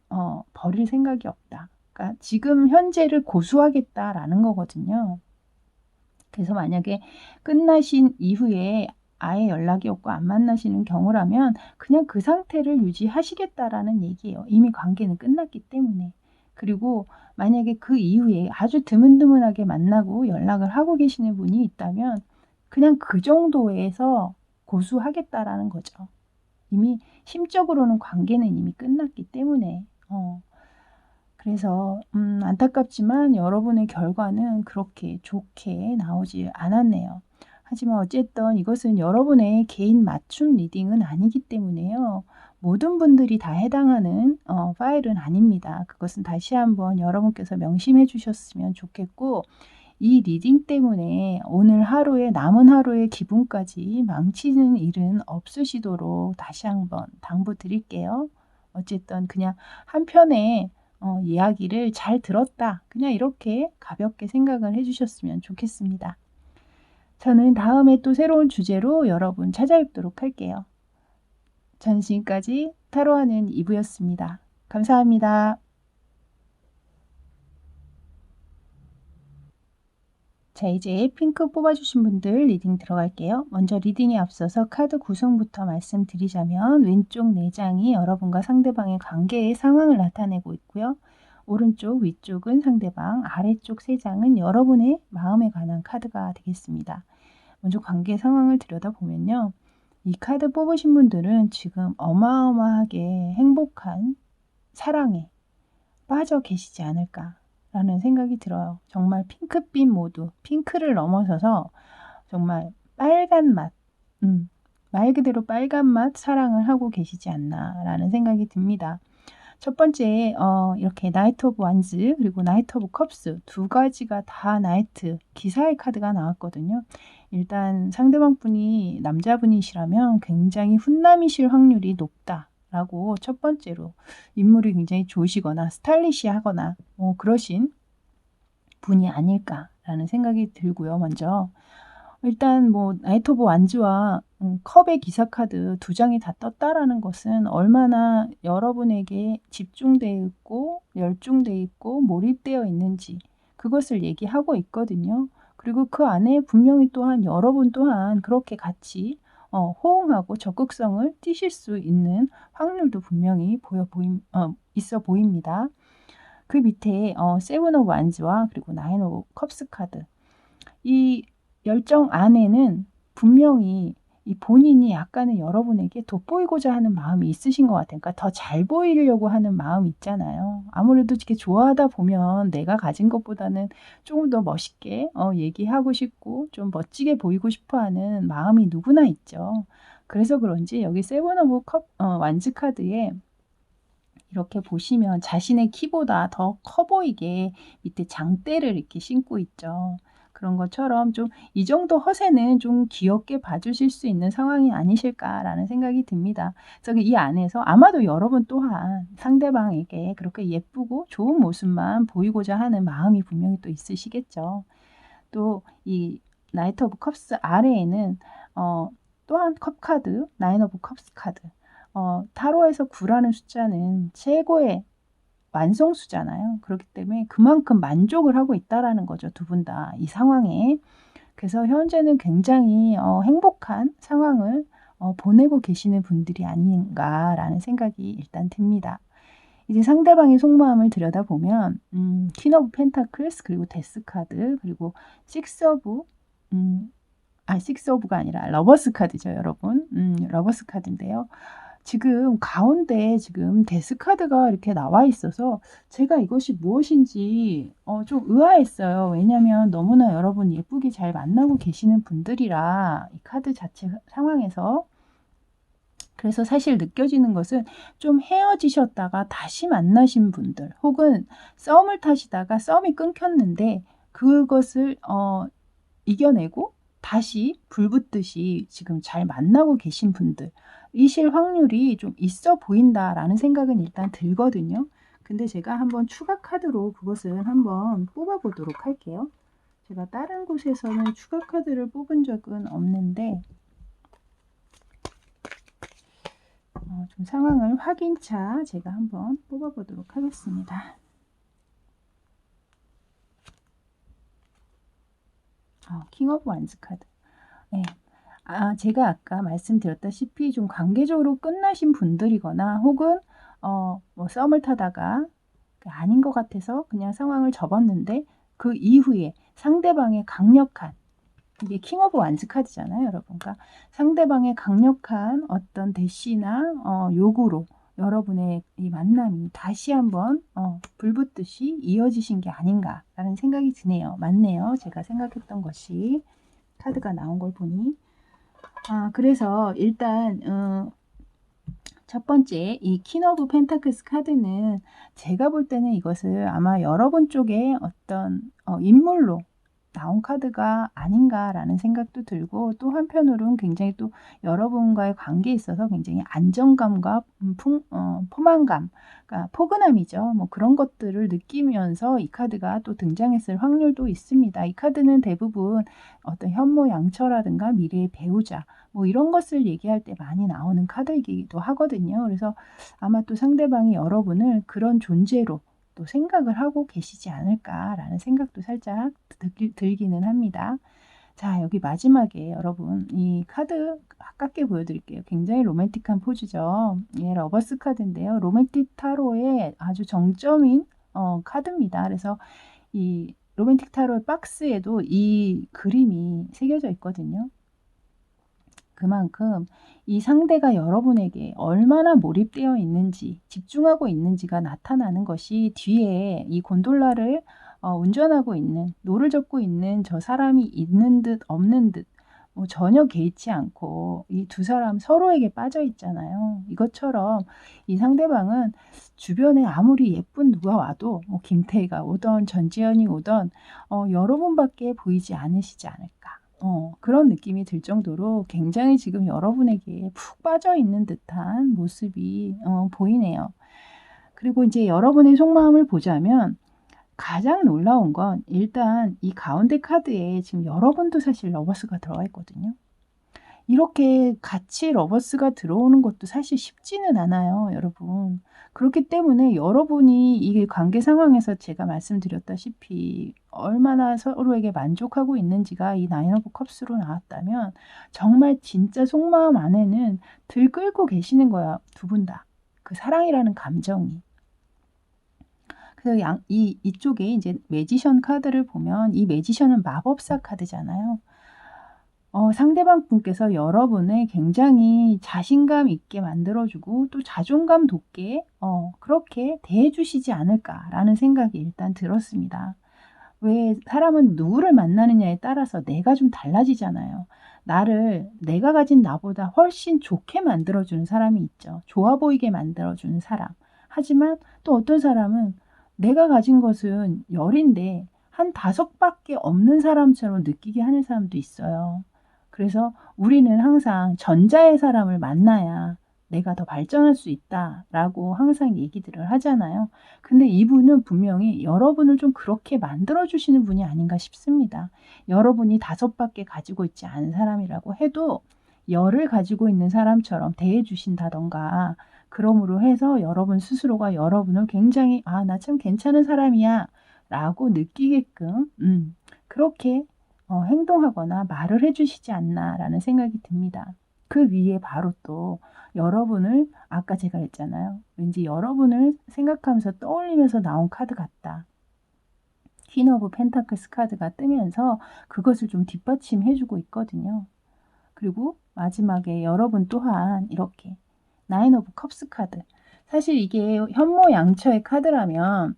버릴 생각이 없다. 그러니까 지금 현재를 고수하겠다라는 거거든요. 그래서 만약에 끝나신 이후에 아예 연락이 없고 안 만나시는 경우라면 그냥 그 상태를 유지하시겠다라는 얘기예요. 이미 관계는 끝났기 때문에. 그리고 만약에 그 이후에 아주 드문드문하게 만나고 연락을 하고 계시는 분이 있다면 그냥 그 정도에서 고수하겠다라는 거죠. 이미 심적으로는 관계는 이미 끝났기 때문에. 그래서 안타깝지만 여러분의 결과는 그렇게 좋게 나오지 않았네요. 하지만 어쨌든 이것은 여러분의 개인 맞춤 리딩은 아니기 때문에요. 모든 분들이 다 해당하는 파일은 아닙니다. 그것은 다시 한번 여러분께서 명심해 주셨으면 좋겠고, 이 리딩 때문에 오늘 하루에 남은 하루의 기분까지 망치는 일은 없으시도록 다시 한번 당부드릴게요. 어쨌든 그냥 한편의 이야기를 잘 들었다, 그냥 이렇게 가볍게 생각을 해주셨으면 좋겠습니다. 저는 다음에 또 새로운 주제로 여러분 찾아뵙도록 할게요. 저는 지금까지 타로하는 이브였습니다. 감사합니다. 자, 이제 핑크 뽑아주신 분들 리딩 들어갈게요. 먼저 리딩에 앞서서 카드 구성부터 말씀드리자면, 왼쪽 4장이 여러분과 상대방의 관계의 상황을 나타내고 있고요. 오른쪽 위쪽은 상대방, 아래쪽 3장은 여러분의 마음에 관한 카드가 되겠습니다. 먼저 관계 상황을 들여다보면요. 이 카드 뽑으신 분들은 지금 어마어마하게 행복한 사랑에 빠져 계시지 않을까라는 생각이 들어요. 정말 핑크빛 모드, 핑크를 넘어서서 정말 빨간 맛, 말 그대로 빨간 맛 사랑을 하고 계시지 않나라는 생각이 듭니다. 첫 번째 이렇게 나이트 오브 완즈 그리고 나이트 오브 컵스 두 가지가 다 나이트 기사의 카드가 나왔거든요. 일단 상대방 분이 남자분이시라면 굉장히 훈남이실 확률이 높다라고 첫 번째로 인물이 굉장히 좋으시거나 스타일리시하거나 뭐 그러신 분이 아닐까라는 생각이 들고요. 먼저 일단 뭐 나이트 오브 완즈와 컵의 기사 카드 두 장이 다 떴다라는 것은 얼마나 여러분에게 집중되어 있고 열중되어 있고 몰입되어 있는지 그것을 얘기하고 있거든요. 그리고 그 안에 분명히 또한 여러분 또한 그렇게 같이 호응하고 적극성을 띠실 수 있는 확률도 분명히 있어 보입니다. 그 밑에 세븐 오브 완즈와 그리고 나인 오브 컵스 카드 이 열정 안에는 분명히 이 본인이 약간은 여러분에게 돋보이고자 하는 마음이 있으신 것 같아요. 그러니까 더 잘 보이려고 하는 마음이 있잖아요. 아무래도 이렇게 좋아하다 보면 내가 가진 것보다는 조금 더 멋있게 얘기하고 싶고 좀 멋지게 보이고 싶어 하는 마음이 누구나 있죠. 그래서 그런지 여기 세븐 오브 완즈 카드에 이렇게 보시면 자신의 키보다 더 커 보이게 밑에 장대를 이렇게 신고 있죠. 그런 것처럼 좀 이 정도 허세는 좀 귀엽게 봐주실 수 있는 상황이 아니실까라는 생각이 듭니다. 그래서 이 안에서 아마도 여러분 또한 상대방에게 그렇게 예쁘고 좋은 모습만 보이고자 하는 마음이 분명히 또 있으시겠죠. 또 이 나이트 오브 컵스 아래에는 또한 컵 카드, 나인 오브 컵스 카드. 타로에서 9라는 숫자는 최고의 완성수잖아요. 그렇기 때문에 그만큼 만족을 하고 있다라는 거죠. 두 분 다 이 상황에. 그래서 현재는 굉장히 행복한 상황을 보내고 계시는 분들이 아닌가라는 생각이 일단 듭니다. 이제 상대방의 속마음을 들여다보면 퀸 오브 펜타클스 그리고 데스 카드 그리고 식스 오브가 아니라 러버스 카드죠, 여러분. 러버스 카드인데요. 지금 가운데 지금 데스 카드가 이렇게 나와 있어서 제가 이것이 무엇인지 좀 의아했어요. 왜냐하면 너무나 여러분 예쁘게 잘 만나고 계시는 분들이라 이 카드 자체 상황에서 그래서 사실 느껴지는 것은 좀 헤어지셨다가 다시 만나신 분들 혹은 썸을 타시다가 썸이 끊겼는데 그것을 이겨내고 다시 불붙듯이 지금 잘 만나고 계신 분들 이실 확률이 좀 있어 보인다라는 생각은 일단 들거든요. 근데 제가 한번 추가 카드로 그것을 한번 뽑아 보도록 할게요. 제가 다른 곳에서는 추가 카드를 뽑은 적은 없는데 좀 상황을 확인차 제가 한번 뽑아 보도록 하겠습니다. 킹 오브 완즈 카드. 네. 제가 아까 말씀드렸다시피 좀 관계적으로 끝나신 분들이거나 혹은 뭐 썸을 타다가 아닌 것 같아서 그냥 상황을 접었는데 그 이후에 상대방의 강력한 이게 킹 오브 완즈 카드잖아요, 여러분. 그러니까 상대방의 강력한 어떤 대시나 요구로 여러분의 이 만남이 다시 한번 불붙듯이 이어지신 게 아닌가라는 생각이 드네요. 맞네요. 제가 생각했던 것이 카드가 나온 걸 보니 그래서 일단 첫 번째 이 퀸 오브 펜타클스 카드는 제가 볼 때는 이것을 아마 여러분 쪽에 어떤 인물로 나온 카드가 아닌가라는 생각도 들고 또 한편으로는 굉장히 또 여러분과의 관계에 있어서 굉장히 안정감과 포만감, 그러니까 포근함이죠. 뭐 그런 것들을 느끼면서 이 카드가 또 등장했을 확률도 있습니다. 이 카드는 대부분 어떤 현모양처라든가 미래의 배우자 뭐 이런 것을 얘기할 때 많이 나오는 카드이기도 하거든요. 그래서 아마 또 상대방이 여러분을 그런 존재로 또 생각을 하고 계시지 않을까라는 생각도 살짝 들기는 합니다. 자, 여기 마지막에 여러분 이 카드 가깝게 보여드릴게요. 굉장히 로맨틱한 포즈죠. 예, 러버스 카드인데요. 로맨틱 타로의 아주 정점인 카드입니다. 그래서 이 로맨틱 타로의 박스에도 이 그림이 새겨져 있거든요. 그만큼 이 상대가 여러분에게 얼마나 몰입되어 있는지, 집중하고 있는지가 나타나는 것이 뒤에 이 곤돌라를 운전하고 있는, 노를 젓고 있는 저 사람이 있는 듯 없는 듯 전혀 개의치 않고 이 두 사람 서로에게 빠져 있잖아요. 이것처럼 이 상대방은 주변에 아무리 예쁜 누가 와도 김태희가 오던 전지현이 오던 여러분밖에 보이지 않으시지 않을까. 그런 느낌이 들 정도로 굉장히 지금 여러분에게 푹 빠져 있는 듯한 모습이 보이네요. 그리고 이제 여러분의 속마음을 보자면 가장 놀라운 건 일단 이 가운데 카드에 지금 여러분도 사실 러버스가 들어가 있거든요. 이렇게 같이 러버스가 들어오는 것도 사실 쉽지는 않아요, 여러분. 그렇기 때문에 여러분이 이 관계 상황에서 제가 말씀드렸다시피 얼마나 서로에게 만족하고 있는지가 이 나인 오브 컵스로 나왔다면 정말 진짜 속마음 안에는 들끓고 계시는 거야, 두 분 다. 그 사랑이라는 감정이. 그래서 이쪽에 이제 매지션 카드를 보면 이 매지션은 마법사 카드잖아요. 상대방 분께서 여러분을 굉장히 자신감 있게 만들어주고 또 자존감 돋게 그렇게 대해주시지 않을까라는 생각이 일단 들었습니다. 왜 사람은 누구를 만나느냐에 따라서 내가 좀 달라지잖아요. 내가 가진 나보다 훨씬 좋게 만들어주는 사람이 있죠. 좋아 보이게 만들어주는 사람. 하지만 또 어떤 사람은 내가 가진 것은 10인데 한 5밖에 없는 사람처럼 느끼게 하는 사람도 있어요. 그래서 우리는 항상 전자의 사람을 만나야 내가 더 발전할 수 있다라고 항상 얘기들을 하잖아요. 근데 이분은 분명히 여러분을 좀 그렇게 만들어주시는 분이 아닌가 싶습니다. 여러분이 5밖에 가지고 있지 않은 사람이라고 해도 10을 가지고 있는 사람처럼 대해주신다던가 그러므로 해서 여러분 스스로가 여러분을 굉장히 나 참 괜찮은 사람이야 라고 느끼게끔 그렇게 행동하거나 말을 해주시지 않나라는 생각이 듭니다. 그 위에 바로 또 여러분을 아까 제가 했잖아요. 왠지 여러분을 생각하면서 떠올리면서 나온 카드 같다. 퀸 오브 펜타클스 카드가 뜨면서 그것을 좀 뒷받침해주고 있거든요. 그리고 마지막에 여러분 또한 이렇게 나인 오브 컵스 카드. 사실 이게 현모양처의 카드라면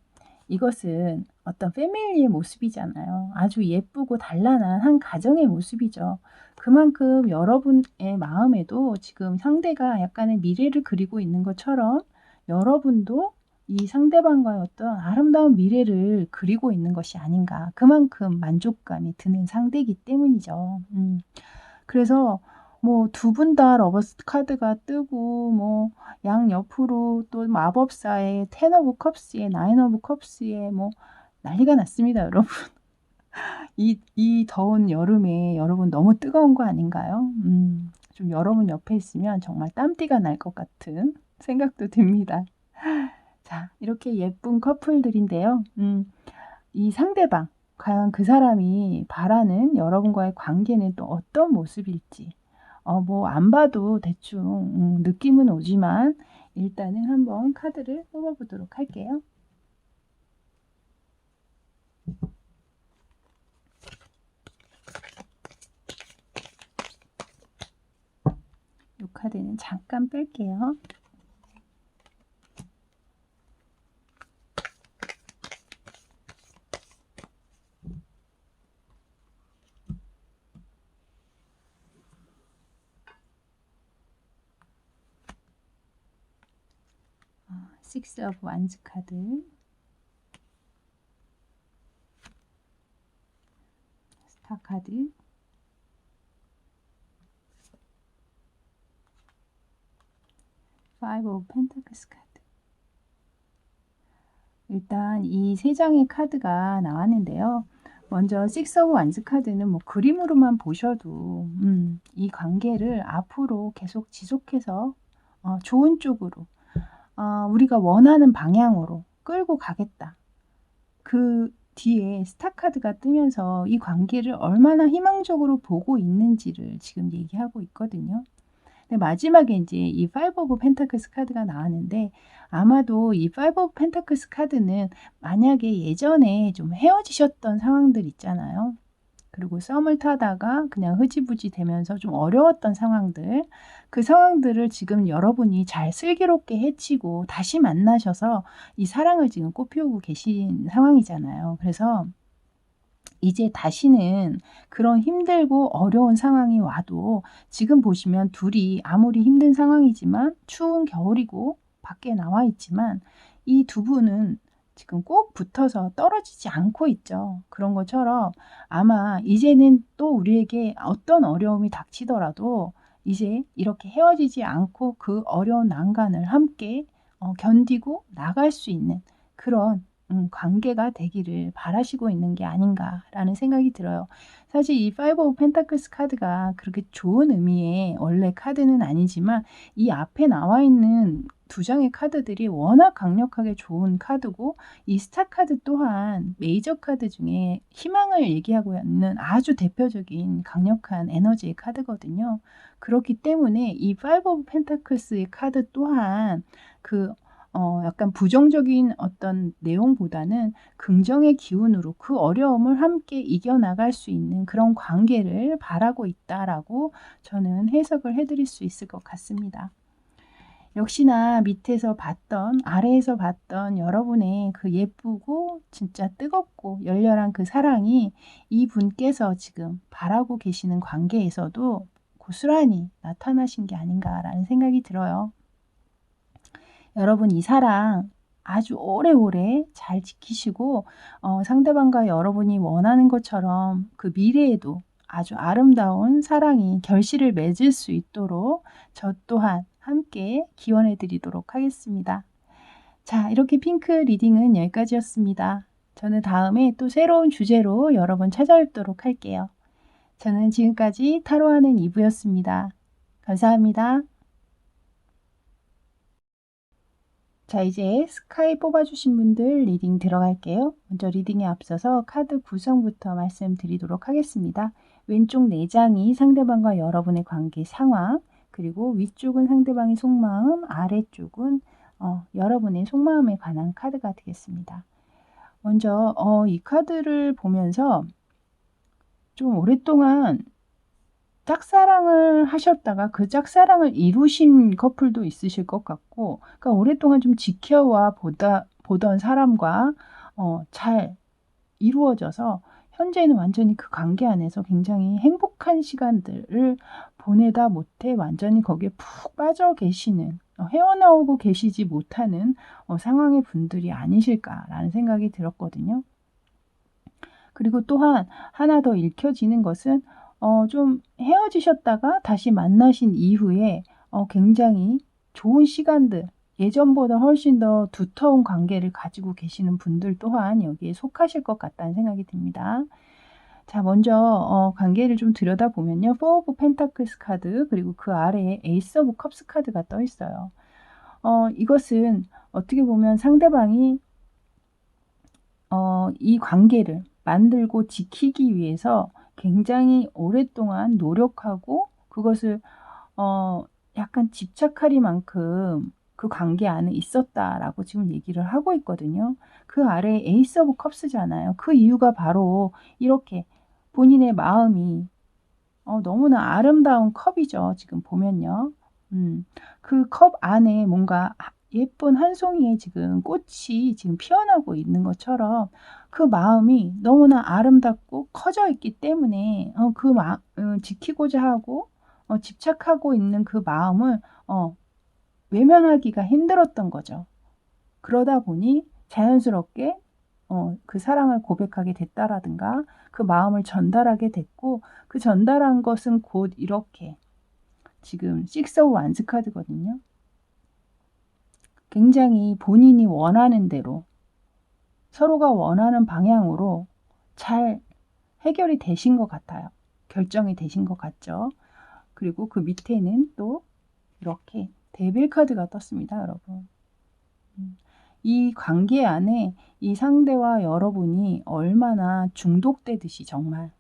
이것은 어떤 패밀리의 모습이잖아요. 아주 예쁘고 단란한 한 가정의 모습이죠. 그만큼 여러분의 마음에도 지금 상대가 약간의 미래를 그리고 있는 것처럼 여러분도 이 상대방과의 어떤 아름다운 미래를 그리고 있는 것이 아닌가. 그만큼 만족감이 드는 상대이기 때문이죠. 그래서 뭐 두 분 다 러버스 카드가 뜨고 뭐 양옆으로 또 마법사의 텐 오브 컵스에 나인 오브 컵스에 뭐 난리가 났습니다, 여러분. 이 더운 여름에 여러분 너무 뜨거운 거 아닌가요? 좀 여러분 옆에 있으면 정말 땀띠가 날 것 같은 생각도 듭니다. 자, 이렇게 예쁜 커플들인데요. 이 상대방, 과연 그 사람이 바라는 여러분과의 관계는 또 어떤 모습일지 뭐 안 봐도 대충 느낌은 오지만 일단은 한번 카드를 뽑아보도록 할게요. 이 카드는 잠깐 뺄게요. 식스 오브 완즈 카드, 스타 카드, 파이브 오브 펜타클스 카드. 일단 이 세 장의 카드가 나왔는데요. 먼저 식스 오브 완즈 카드는 뭐 그림으로만 보셔도 이 관계를 앞으로 계속 지속해서 좋은 쪽으로 우리가 원하는 방향으로 끌고 가겠다. 그 뒤에 스타 카드가 뜨면서 이 관계를 얼마나 희망적으로 보고 있는지를 지금 얘기하고 있거든요. 근데 마지막에 이제 이 파이브 오브 펜타클스 카드가 나왔는데 아마도 이 파이브 오브 펜타클스 카드는 만약에 예전에 좀 헤어지셨던 상황들 있잖아요. 그리고 썸을 타다가 그냥 흐지부지 되면서 좀 어려웠던 상황들, 그 상황들을 지금 여러분이 잘 슬기롭게 헤치고 다시 만나셔서 이 사랑을 지금 꽃피우고 계신 상황이잖아요. 그래서 이제 다시는 그런 힘들고 어려운 상황이 와도 지금 보시면 둘이 아무리 힘든 상황이지만 추운 겨울이고 밖에 나와 있지만 이 두 분은 지금 꼭 붙어서 떨어지지 않고 있죠. 그런 것처럼 아마 이제는 또 우리에게 어떤 어려움이 닥치더라도 이제 이렇게 헤어지지 않고 그 어려운 난간을 함께 견디고 나갈 수 있는 그런 관계가 되기를 바라시고 있는 게 아닌가라는 생각이 들어요. 사실 이 파이브 오브 펜타클스 카드가 그렇게 좋은 의미의 원래 카드는 아니지만 이 앞에 나와 있는 두 장의 카드들이 워낙 강력하게 좋은 카드고 이 스타 카드 또한 메이저 카드 중에 희망을 얘기하고 있는 아주 대표적인 강력한 에너지의 카드거든요. 그렇기 때문에 이 파이브 오브 펜타클스의 카드 또한 그 약간 부정적인 어떤 내용보다는 긍정의 기운으로 그 어려움을 함께 이겨나갈 수 있는 그런 관계를 바라고 있다라고 저는 해석을 해드릴 수 있을 것 같습니다. 역시나 밑에서 봤던, 아래에서 봤던 여러분의 그 예쁘고 진짜 뜨겁고 열렬한 그 사랑이 이분께서 지금 바라고 계시는 관계에서도 고스란히 나타나신 게 아닌가라는 생각이 들어요. 여러분 이 사랑 아주 오래오래 잘 지키시고 상대방과 여러분이 원하는 것처럼 그 미래에도 아주 아름다운 사랑이 결실을 맺을 수 있도록 저 또한 함께 기원해 드리도록 하겠습니다. 자, 이렇게 핑크 리딩은 여기까지였습니다. 저는 다음에 또 새로운 주제로 여러분 찾아뵙도록 할게요. 저는 지금까지 타로하는 이브였습니다. 감사합니다. 자, 이제 스카이 뽑아주신 분들 리딩 들어갈게요. 먼저 리딩에 앞서서 카드 구성부터 말씀드리도록 하겠습니다. 왼쪽 4장이 상대방과 여러분의 관계 상황, 그리고 위쪽은 상대방의 속마음, 아래쪽은 여러분의 속마음에 관한 카드가 되겠습니다. 먼저 이 카드를 보면서 좀 오랫동안 짝사랑을 하셨다가 그 짝사랑을 이루신 커플도 있으실 것 같고, 그러니까 오랫동안 좀 지켜와 보던 사람과 잘 이루어져서 현재는 완전히 그 관계 안에서 굉장히 행복한 시간들을 보내다 못해 완전히 거기에 푹 빠져 계시는, 헤어나오고 계시지 못하는 상황의 분들이 아니실까라는 생각이 들었거든요. 그리고 또한 하나 더 읽혀지는 것은 좀 헤어지셨다가 다시 만나신 이후에 굉장히 좋은 시간들, 예전보다 훨씬 더 두터운 관계를 가지고 계시는 분들 또한 여기에 속하실 것 같다는 생각이 듭니다. 자, 먼저 관계를 좀 들여다보면요. 포 오브 펜타클스 카드, 그리고 그 아래에 에이스 오브 컵스 카드가 떠 있어요. 이것은 어떻게 보면 상대방이 이 관계를 만들고 지키기 위해서 굉장히 오랫동안 노력하고 그것을 약간 집착하리만큼 그 관계 안에 있었다라고 지금 얘기를 하고 있거든요. 그 아래 에이스 오브 컵스잖아요. 그 이유가 바로 이렇게 본인의 마음이 너무나 아름다운 컵이죠. 지금 보면요. 그 컵 안에 뭔가 예쁜 한 송이의 지금 꽃이 지금 피어나고 있는 것처럼 그 마음이 너무나 아름답고 커져 있기 때문에 지키고자 하고 집착하고 있는 그 마음을 외면하기가 힘들었던 거죠. 그러다 보니 자연스럽게 그 사랑을 고백하게 됐다라든가 그 마음을 전달하게 됐고 그 전달한 것은 곧 이렇게 지금 식스 오브 완스 카드거든요. 굉장히 본인이 원하는 대로 서로가 원하는 방향으로 잘 해결이 되신 것 같아요. 결정이 되신 것 같죠. 그리고 그 밑에는 또 이렇게 데빌 카드가 떴습니다, 여러분. 이 관계 안에 이 상대와 여러분이 얼마나 중독되듯이 정말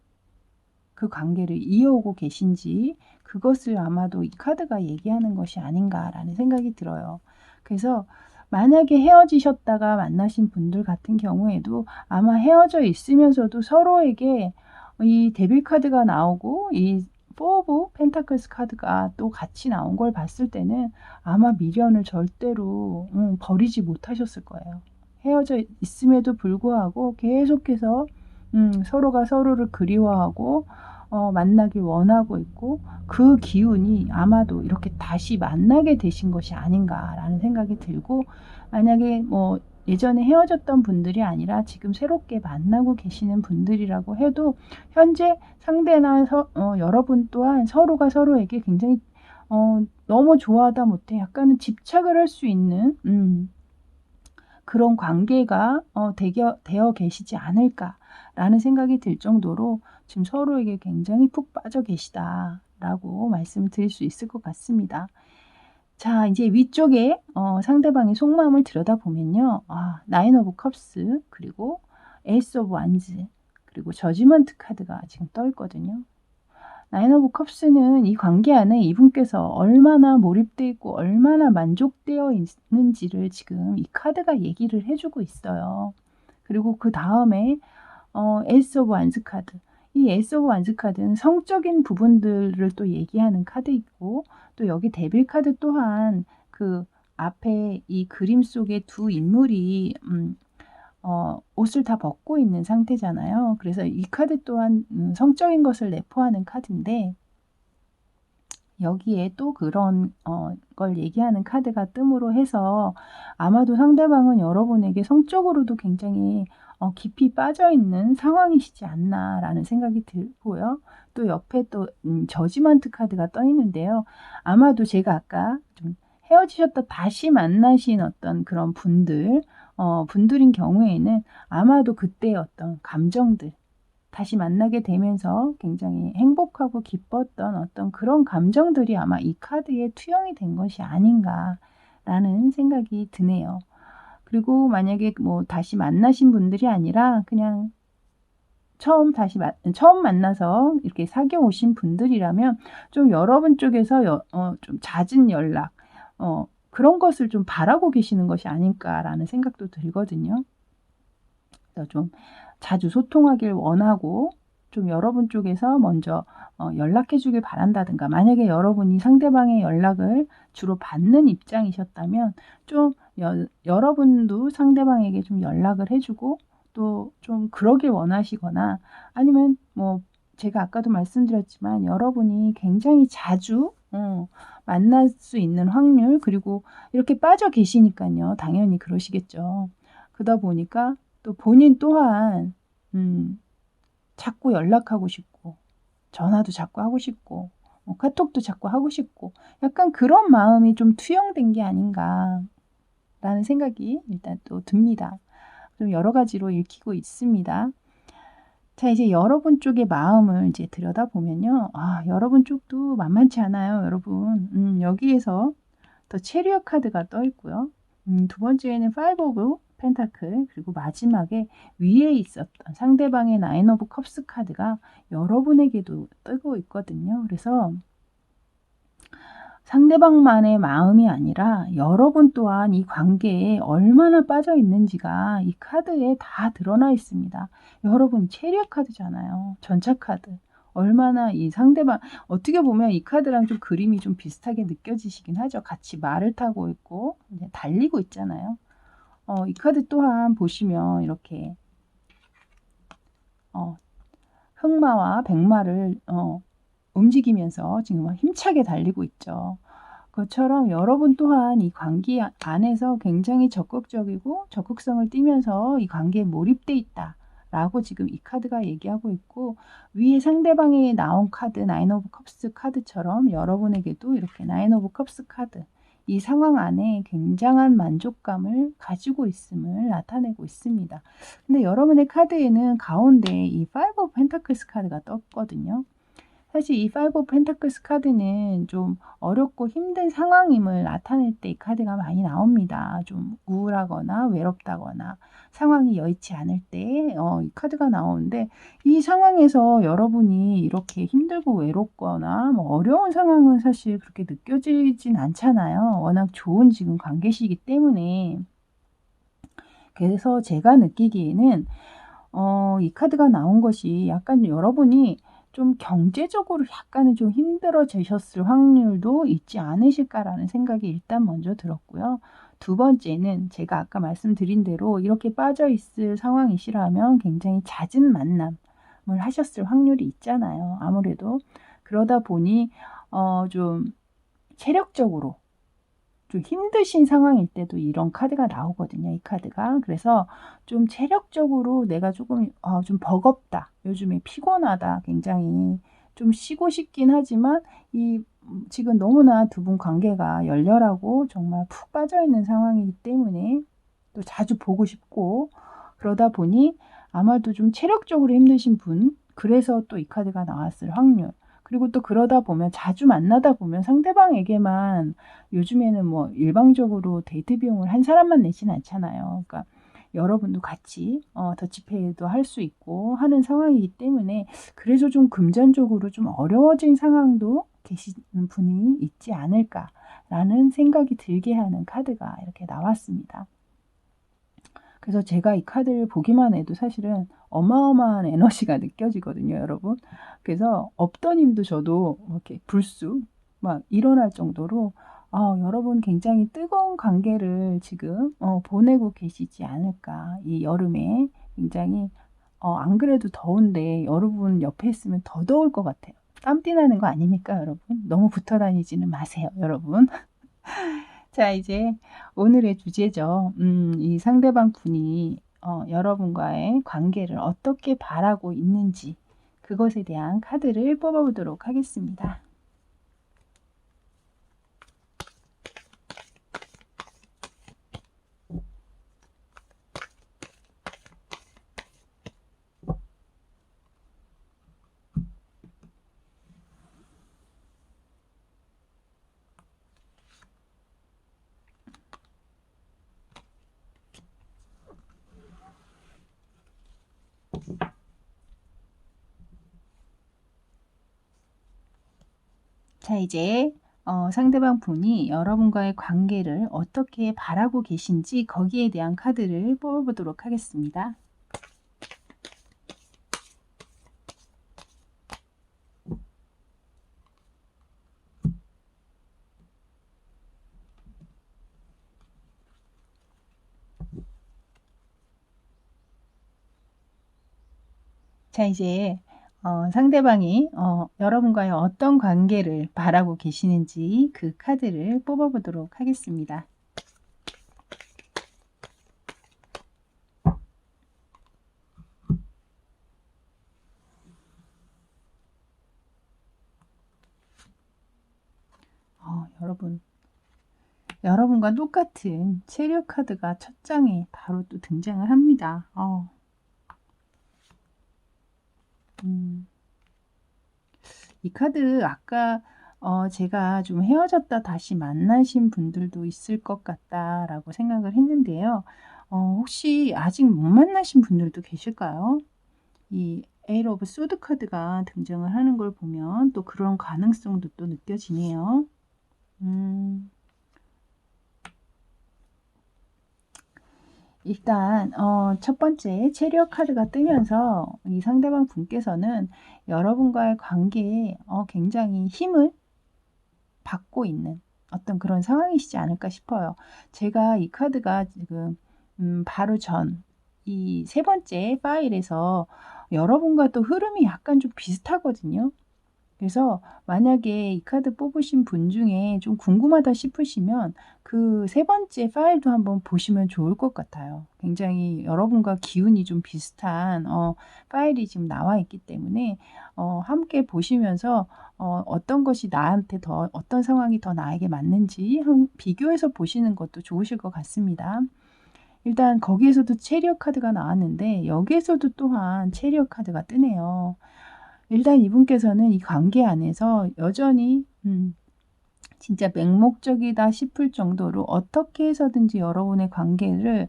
그 관계를 이어오고 계신지 그것을 아마도 이 카드가 얘기하는 것이 아닌가라는 생각이 들어요. 그래서 만약에 헤어지셨다가 만나신 분들 같은 경우에도 아마 헤어져 있으면서도 서로에게 이 데빌 카드가 나오고 이 포 오브 펜타클스 카드가 또 같이 나온 걸 봤을 때는 아마 미련을 절대로 버리지 못하셨을 거예요. 헤어져 있음에도 불구하고 계속해서 서로가 서로를 그리워하고 만나길 원하고 있고 그 기운이 아마도 이렇게 다시 만나게 되신 것이 아닌가라는 생각이 들고, 만약에 뭐 예전에 헤어졌던 분들이 아니라 지금 새롭게 만나고 계시는 분들이라고 해도 현재 상대나 여러분 또한 서로가 서로에게 굉장히 너무 좋아하다 못해 약간은 집착을 할 수 있는 그런 관계가 되어 계시지 않을까라는 생각이 들 정도로 지금 서로에게 굉장히 푹 빠져 계시다라고 말씀을 드릴 수 있을 것 같습니다. 자, 이제 위쪽에 상대방의 속마음을 들여다보면요. 나인 오브 컵스, 그리고 에이스 오브 완즈, 그리고 저지먼트 카드가 지금 떠 있거든요. 나인 오브 컵스는 이 관계 안에 이분께서 얼마나 몰입되어 있고 얼마나 만족되어 있는지를 지금 이 카드가 얘기를 해주고 있어요. 그리고 그 다음에 에이스 오브 완즈 카드. 이 에이스 오브 완즈 카드는 성적인 부분들을 또 얘기하는 카드이고, 또 여기 데빌 카드 또한 그 앞에 이 그림 속에 두 인물이 옷을 다 벗고 있는 상태잖아요. 그래서 이 카드 또한 성적인 것을 내포하는 카드인데, 여기에 또 그런 걸 얘기하는 카드가 뜸으로 해서 아마도 상대방은 여러분에게 성적으로도 굉장히 깊이 빠져있는 상황이시지 않나라는 생각이 들고요. 또 옆에 또 저지먼트 카드가 떠 있는데요. 아마도 제가 아까 좀 헤어지셨다 다시 만나신 어떤 그런 분들인 경우에는 아마도 그때의 어떤 감정들, 다시 만나게 되면서 굉장히 행복하고 기뻤던 어떤 그런 감정들이 아마 이 카드에 투영이 된 것이 아닌가라는 생각이 드네요. 그리고 만약에 뭐 다시 만나신 분들이 아니라 그냥 처음 만나서 이렇게 사귀어 오신 분들이라면 좀 여러분 쪽에서 좀 잦은 연락, 그런 것을 좀 바라고 계시는 것이 아닐까라는 생각도 들거든요. 그래서 좀 자주 소통하길 원하고 좀 여러분 쪽에서 먼저 연락해 주길 바란다든가, 만약에 여러분이 상대방의 연락을 주로 받는 입장이셨다면 좀 여러분도 상대방에게 좀 연락을 해주고 또 좀 그러길 원하시거나, 아니면 뭐 제가 아까도 말씀드렸지만 여러분이 굉장히 자주 만날 수 있는 확률, 그리고 이렇게 빠져 계시니까요. 당연히 그러시겠죠. 그러다 보니까 또 본인 또한 자꾸 연락하고 싶고 전화도 자꾸 하고 싶고 카톡도 자꾸 하고 싶고 약간 그런 마음이 좀 투영된 게 아닌가라는 생각이 일단 또 듭니다. 좀 여러 가지로 읽히고 있습니다. 자, 이제 여러분 쪽의 마음을 이제 들여다보면요. 여러분 쪽도 만만치 않아요, 여러분. 여기에서 더 체리엇 카드가 떠 있고요. 두 번째에는 파이브 오브 펜타클, 그리고 마지막에 위에 있었던 상대방의 나인 오브 컵스 카드가 여러분에게도 뜨고 있거든요. 그래서 상대방만의 마음이 아니라 여러분 또한 이 관계에 얼마나 빠져 있는지가 이 카드에 다 드러나 있습니다. 여러분 체리엇 카드잖아요. 전차 카드. 얼마나 이 상대방, 어떻게 보면 이 카드랑 좀 그림이 좀 비슷하게 느껴지시긴 하죠. 같이 말을 타고 있고 이제 달리고 있잖아요. 이 카드 또한 보시면 이렇게 흑마와 백마를 움직이면서 지금 힘차게 달리고 있죠. 그것처럼 여러분 또한 이 관계 안에서 굉장히 적극적이고 적극성을 띠면서 이 관계에 몰입돼 있다 라고 지금 이 카드가 얘기하고 있고, 위에 상대방에 나온 카드 나인 오브 컵스 카드처럼 여러분에게도 이렇게 나인 오브 컵스 카드, 이 상황 안에 굉장한 만족감을 가지고 있음을 나타내고 있습니다. 근데 여러분의 카드에는 가운데 이 파이브 오브 펜타클스 카드가 떴거든요. 사실 이 파이브 오브 펜타클스 카드는 좀 어렵고 힘든 상황임을 나타낼 때 이 카드가 많이 나옵니다. 좀 우울하거나 외롭다거나 상황이 여의치 않을 때 이 카드가 나오는데, 이 상황에서 여러분이 이렇게 힘들고 외롭거나 뭐 어려운 상황은 사실 그렇게 느껴지진 않잖아요. 워낙 좋은 지금 관계시기 때문에. 그래서 제가 느끼기에는 이 카드가 나온 것이 약간 여러분이 좀 경제적으로 약간은 좀 힘들어지셨을 확률도 있지 않으실까라는 생각이 일단 먼저 들었고요. 두 번째는 제가 아까 말씀드린 대로 이렇게 빠져 있을 상황이시라면 굉장히 잦은 만남을 하셨을 확률이 있잖아요. 아무래도 그러다 보니 좀 체력적으로 좀 힘드신 상황일 때도 이런 카드가 나오거든요, 이 카드가. 그래서 좀 체력적으로 내가 조금 좀 버겁다, 요즘에 피곤하다, 굉장히 좀 쉬고 싶긴 하지만 이 지금 너무나 두 분 관계가 열렬하고 정말 푹 빠져있는 상황이기 때문에 또 자주 보고 싶고, 그러다 보니 아마도 좀 체력적으로 힘드신 분, 그래서 또 이 카드가 나왔을 확률. 그리고 또 그러다 보면 자주 만나다 보면 상대방에게만, 요즘에는 뭐 일방적으로 데이트 비용을 한 사람만 내진 않잖아요. 그러니까 여러분도 같이 더치페이도 할 수 있고 하는 상황이기 때문에, 그래서 좀 금전적으로 좀 어려워진 상황도 계시는 분이 있지 않을까라는 생각이 들게 하는 카드가 이렇게 나왔습니다. 그래서 제가 이 카드를 보기만 해도 사실은 어마어마한 에너지가 느껴지거든요, 여러분. 그래서 없던 힘도 저도 이렇게 불쑥 막 일어날 정도로 여러분 굉장히 뜨거운 관계를 지금 보내고 계시지 않을까. 이 여름에 굉장히 안 그래도 더운데 여러분 옆에 있으면 더 더울 것 같아요. 땀띠 나는 거 아닙니까, 여러분? 너무 붙어 다니지는 마세요, 여러분. 자, 이제 오늘의 주제죠. 이 상대방 분이 여러분과의 관계를 어떻게 바라고 있는지, 그것에 대한 카드를 뽑아보도록 하겠습니다. 자, 이제 상대방 분이 여러분과의 관계를 어떻게 바라고 계신지, 거기에 대한 카드를 뽑아보도록 하겠습니다. 자, 이제 상대방이 여러분과의 어떤 관계를 바라고 계시는지 그 카드를 뽑아보도록 하겠습니다. 여러분과 똑같은 체력 카드가 첫 장에 바로 또 등장을 합니다. 이 카드 아까 제가 좀 헤어졌다 다시 만나신 분들도 있을 것 같다라고 생각을 했는데요. 혹시 아직 못 만나신 분들도 계실까요? 이 에이트 오브 소드 카드가 등장을 하는 걸 보면 또 그런 가능성도 또 느껴지네요. 일단 첫 번째 체리엇 카드가 뜨면서 이 상대방 분께서는 여러분과의 관계에 굉장히 힘을 받고 있는 어떤 그런 상황이시지 않을까 싶어요. 제가 이 카드가 지금 바로 전 이 세 번째 파일에서 여러분과 또 흐름이 약간 좀 비슷하거든요. 그래서 만약에 이 카드 뽑으신 분 중에 좀 궁금하다 싶으시면 그 세 번째 파일도 한번 보시면 좋을 것 같아요. 굉장히 여러분과 기운이 좀 비슷한 파일이 지금 나와 있기 때문에 함께 보시면서 어떤 것이 나한테 더, 어떤 상황이 더 나에게 맞는지 비교해서 보시는 것도 좋으실 것 같습니다. 일단 거기에서도 체리엇 카드가 나왔는데 여기에서도 또한 체리엇 카드가 뜨네요. 일단 이분께서는 이 관계 안에서 여전히 진짜 맹목적이다 싶을 정도로 어떻게 해서든지 여러분의 관계를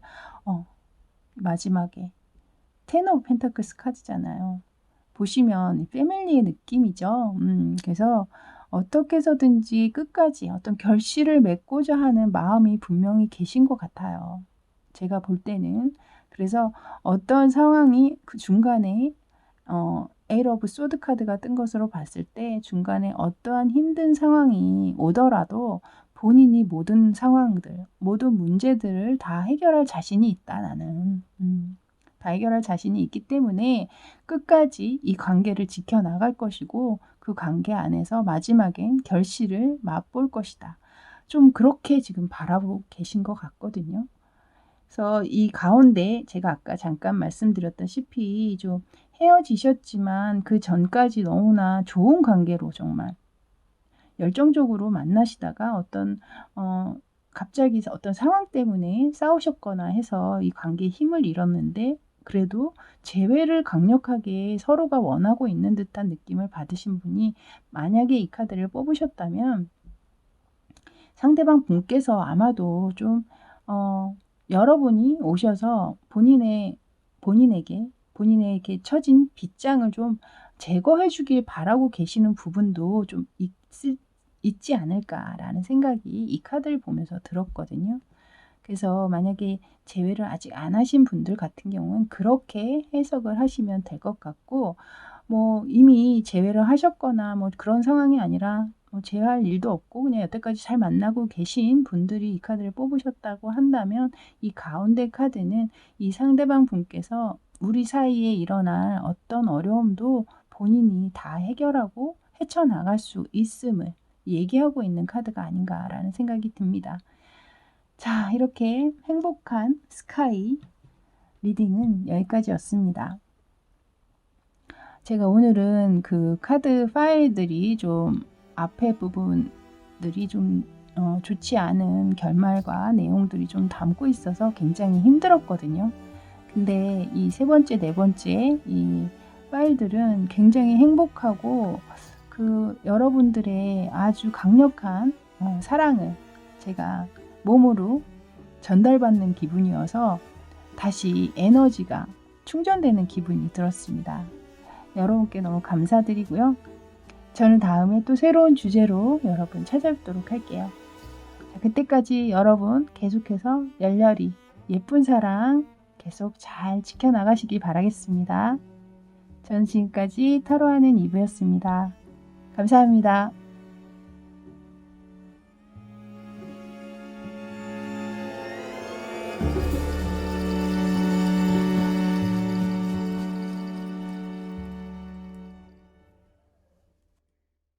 마지막에 텐 오브 펜타클스 카드잖아요. 보시면 패밀리의 느낌이죠. 그래서 어떻게 해서든지 끝까지 어떤 결실을 맺고자 하는 마음이 분명히 계신 것 같아요. 제가 볼 때는. 그래서 어떤 상황이 그 중간에 에이트 오브 소드 카드가 뜬 것으로 봤을 때 중간에 어떠한 힘든 상황이 오더라도 본인이 모든 상황들, 모든 문제들을 다 해결할 자신이 있다, 나는. 다 해결할 자신이 있기 때문에 끝까지 이 관계를 지켜나갈 것이고 그 관계 안에서 마지막엔 결실을 맛볼 것이다. 좀 그렇게 지금 바라보고 계신 것 같거든요. 그래서 이 가운데 제가 아까 잠깐 말씀드렸다시피 좀 헤어지셨지만 그 전까지 너무나 좋은 관계로 정말 열정적으로 만나시다가 어떤 갑자기 어떤 상황 때문에 싸우셨거나 해서 이 관계에 힘을 잃었는데 그래도 재회를 강력하게 서로가 원하고 있는 듯한 느낌을 받으신 분이 만약에 이 카드를 뽑으셨다면 상대방 분께서 아마도 좀 여러분이 오셔서 본인에게 처진 빗장을 좀 제거해 주길 바라고 계시는 부분도 좀 있지 않을까라는 생각이 이 카드를 보면서 들었거든요. 그래서 만약에 재회를 아직 안 하신 분들 같은 경우는 그렇게 해석을 하시면 될 것 같고, 뭐 이미 재회를 하셨거나 뭐 그런 상황이 아니라 뭐 재회할 일도 없고 그냥 여태까지 잘 만나고 계신 분들이 이 카드를 뽑으셨다고 한다면 이 가운데 카드는 이 상대방 분께서 우리 사이에 일어날 어떤 어려움도 본인이 다 해결하고 헤쳐나갈 수 있음을 얘기하고 있는 카드가 아닌가라는 생각이 듭니다. 자, 이렇게 행복한 스카이 리딩은 여기까지였습니다. 제가 오늘은 그 카드 파일들이 좀 앞에 부분들이 좀 좋지 않은 결말과 내용들이 좀 담고 있어서 굉장히 힘들었거든요. 근데 이 세 번째, 네 번째 이 파일들은 굉장히 행복하고 그 여러분들의 아주 강력한 사랑을 제가 몸으로 전달받는 기분이어서 다시 에너지가 충전되는 기분이 들었습니다. 여러분께 너무 감사드리고요. 저는 다음에 또 새로운 주제로 여러분 찾아뵙도록 할게요. 자, 그때까지 여러분 계속해서 열렬히 예쁜 사랑 계속 잘 지켜나가시길 바라겠습니다. 저는 지금까지 타로하는 이브였습니다. 감사합니다.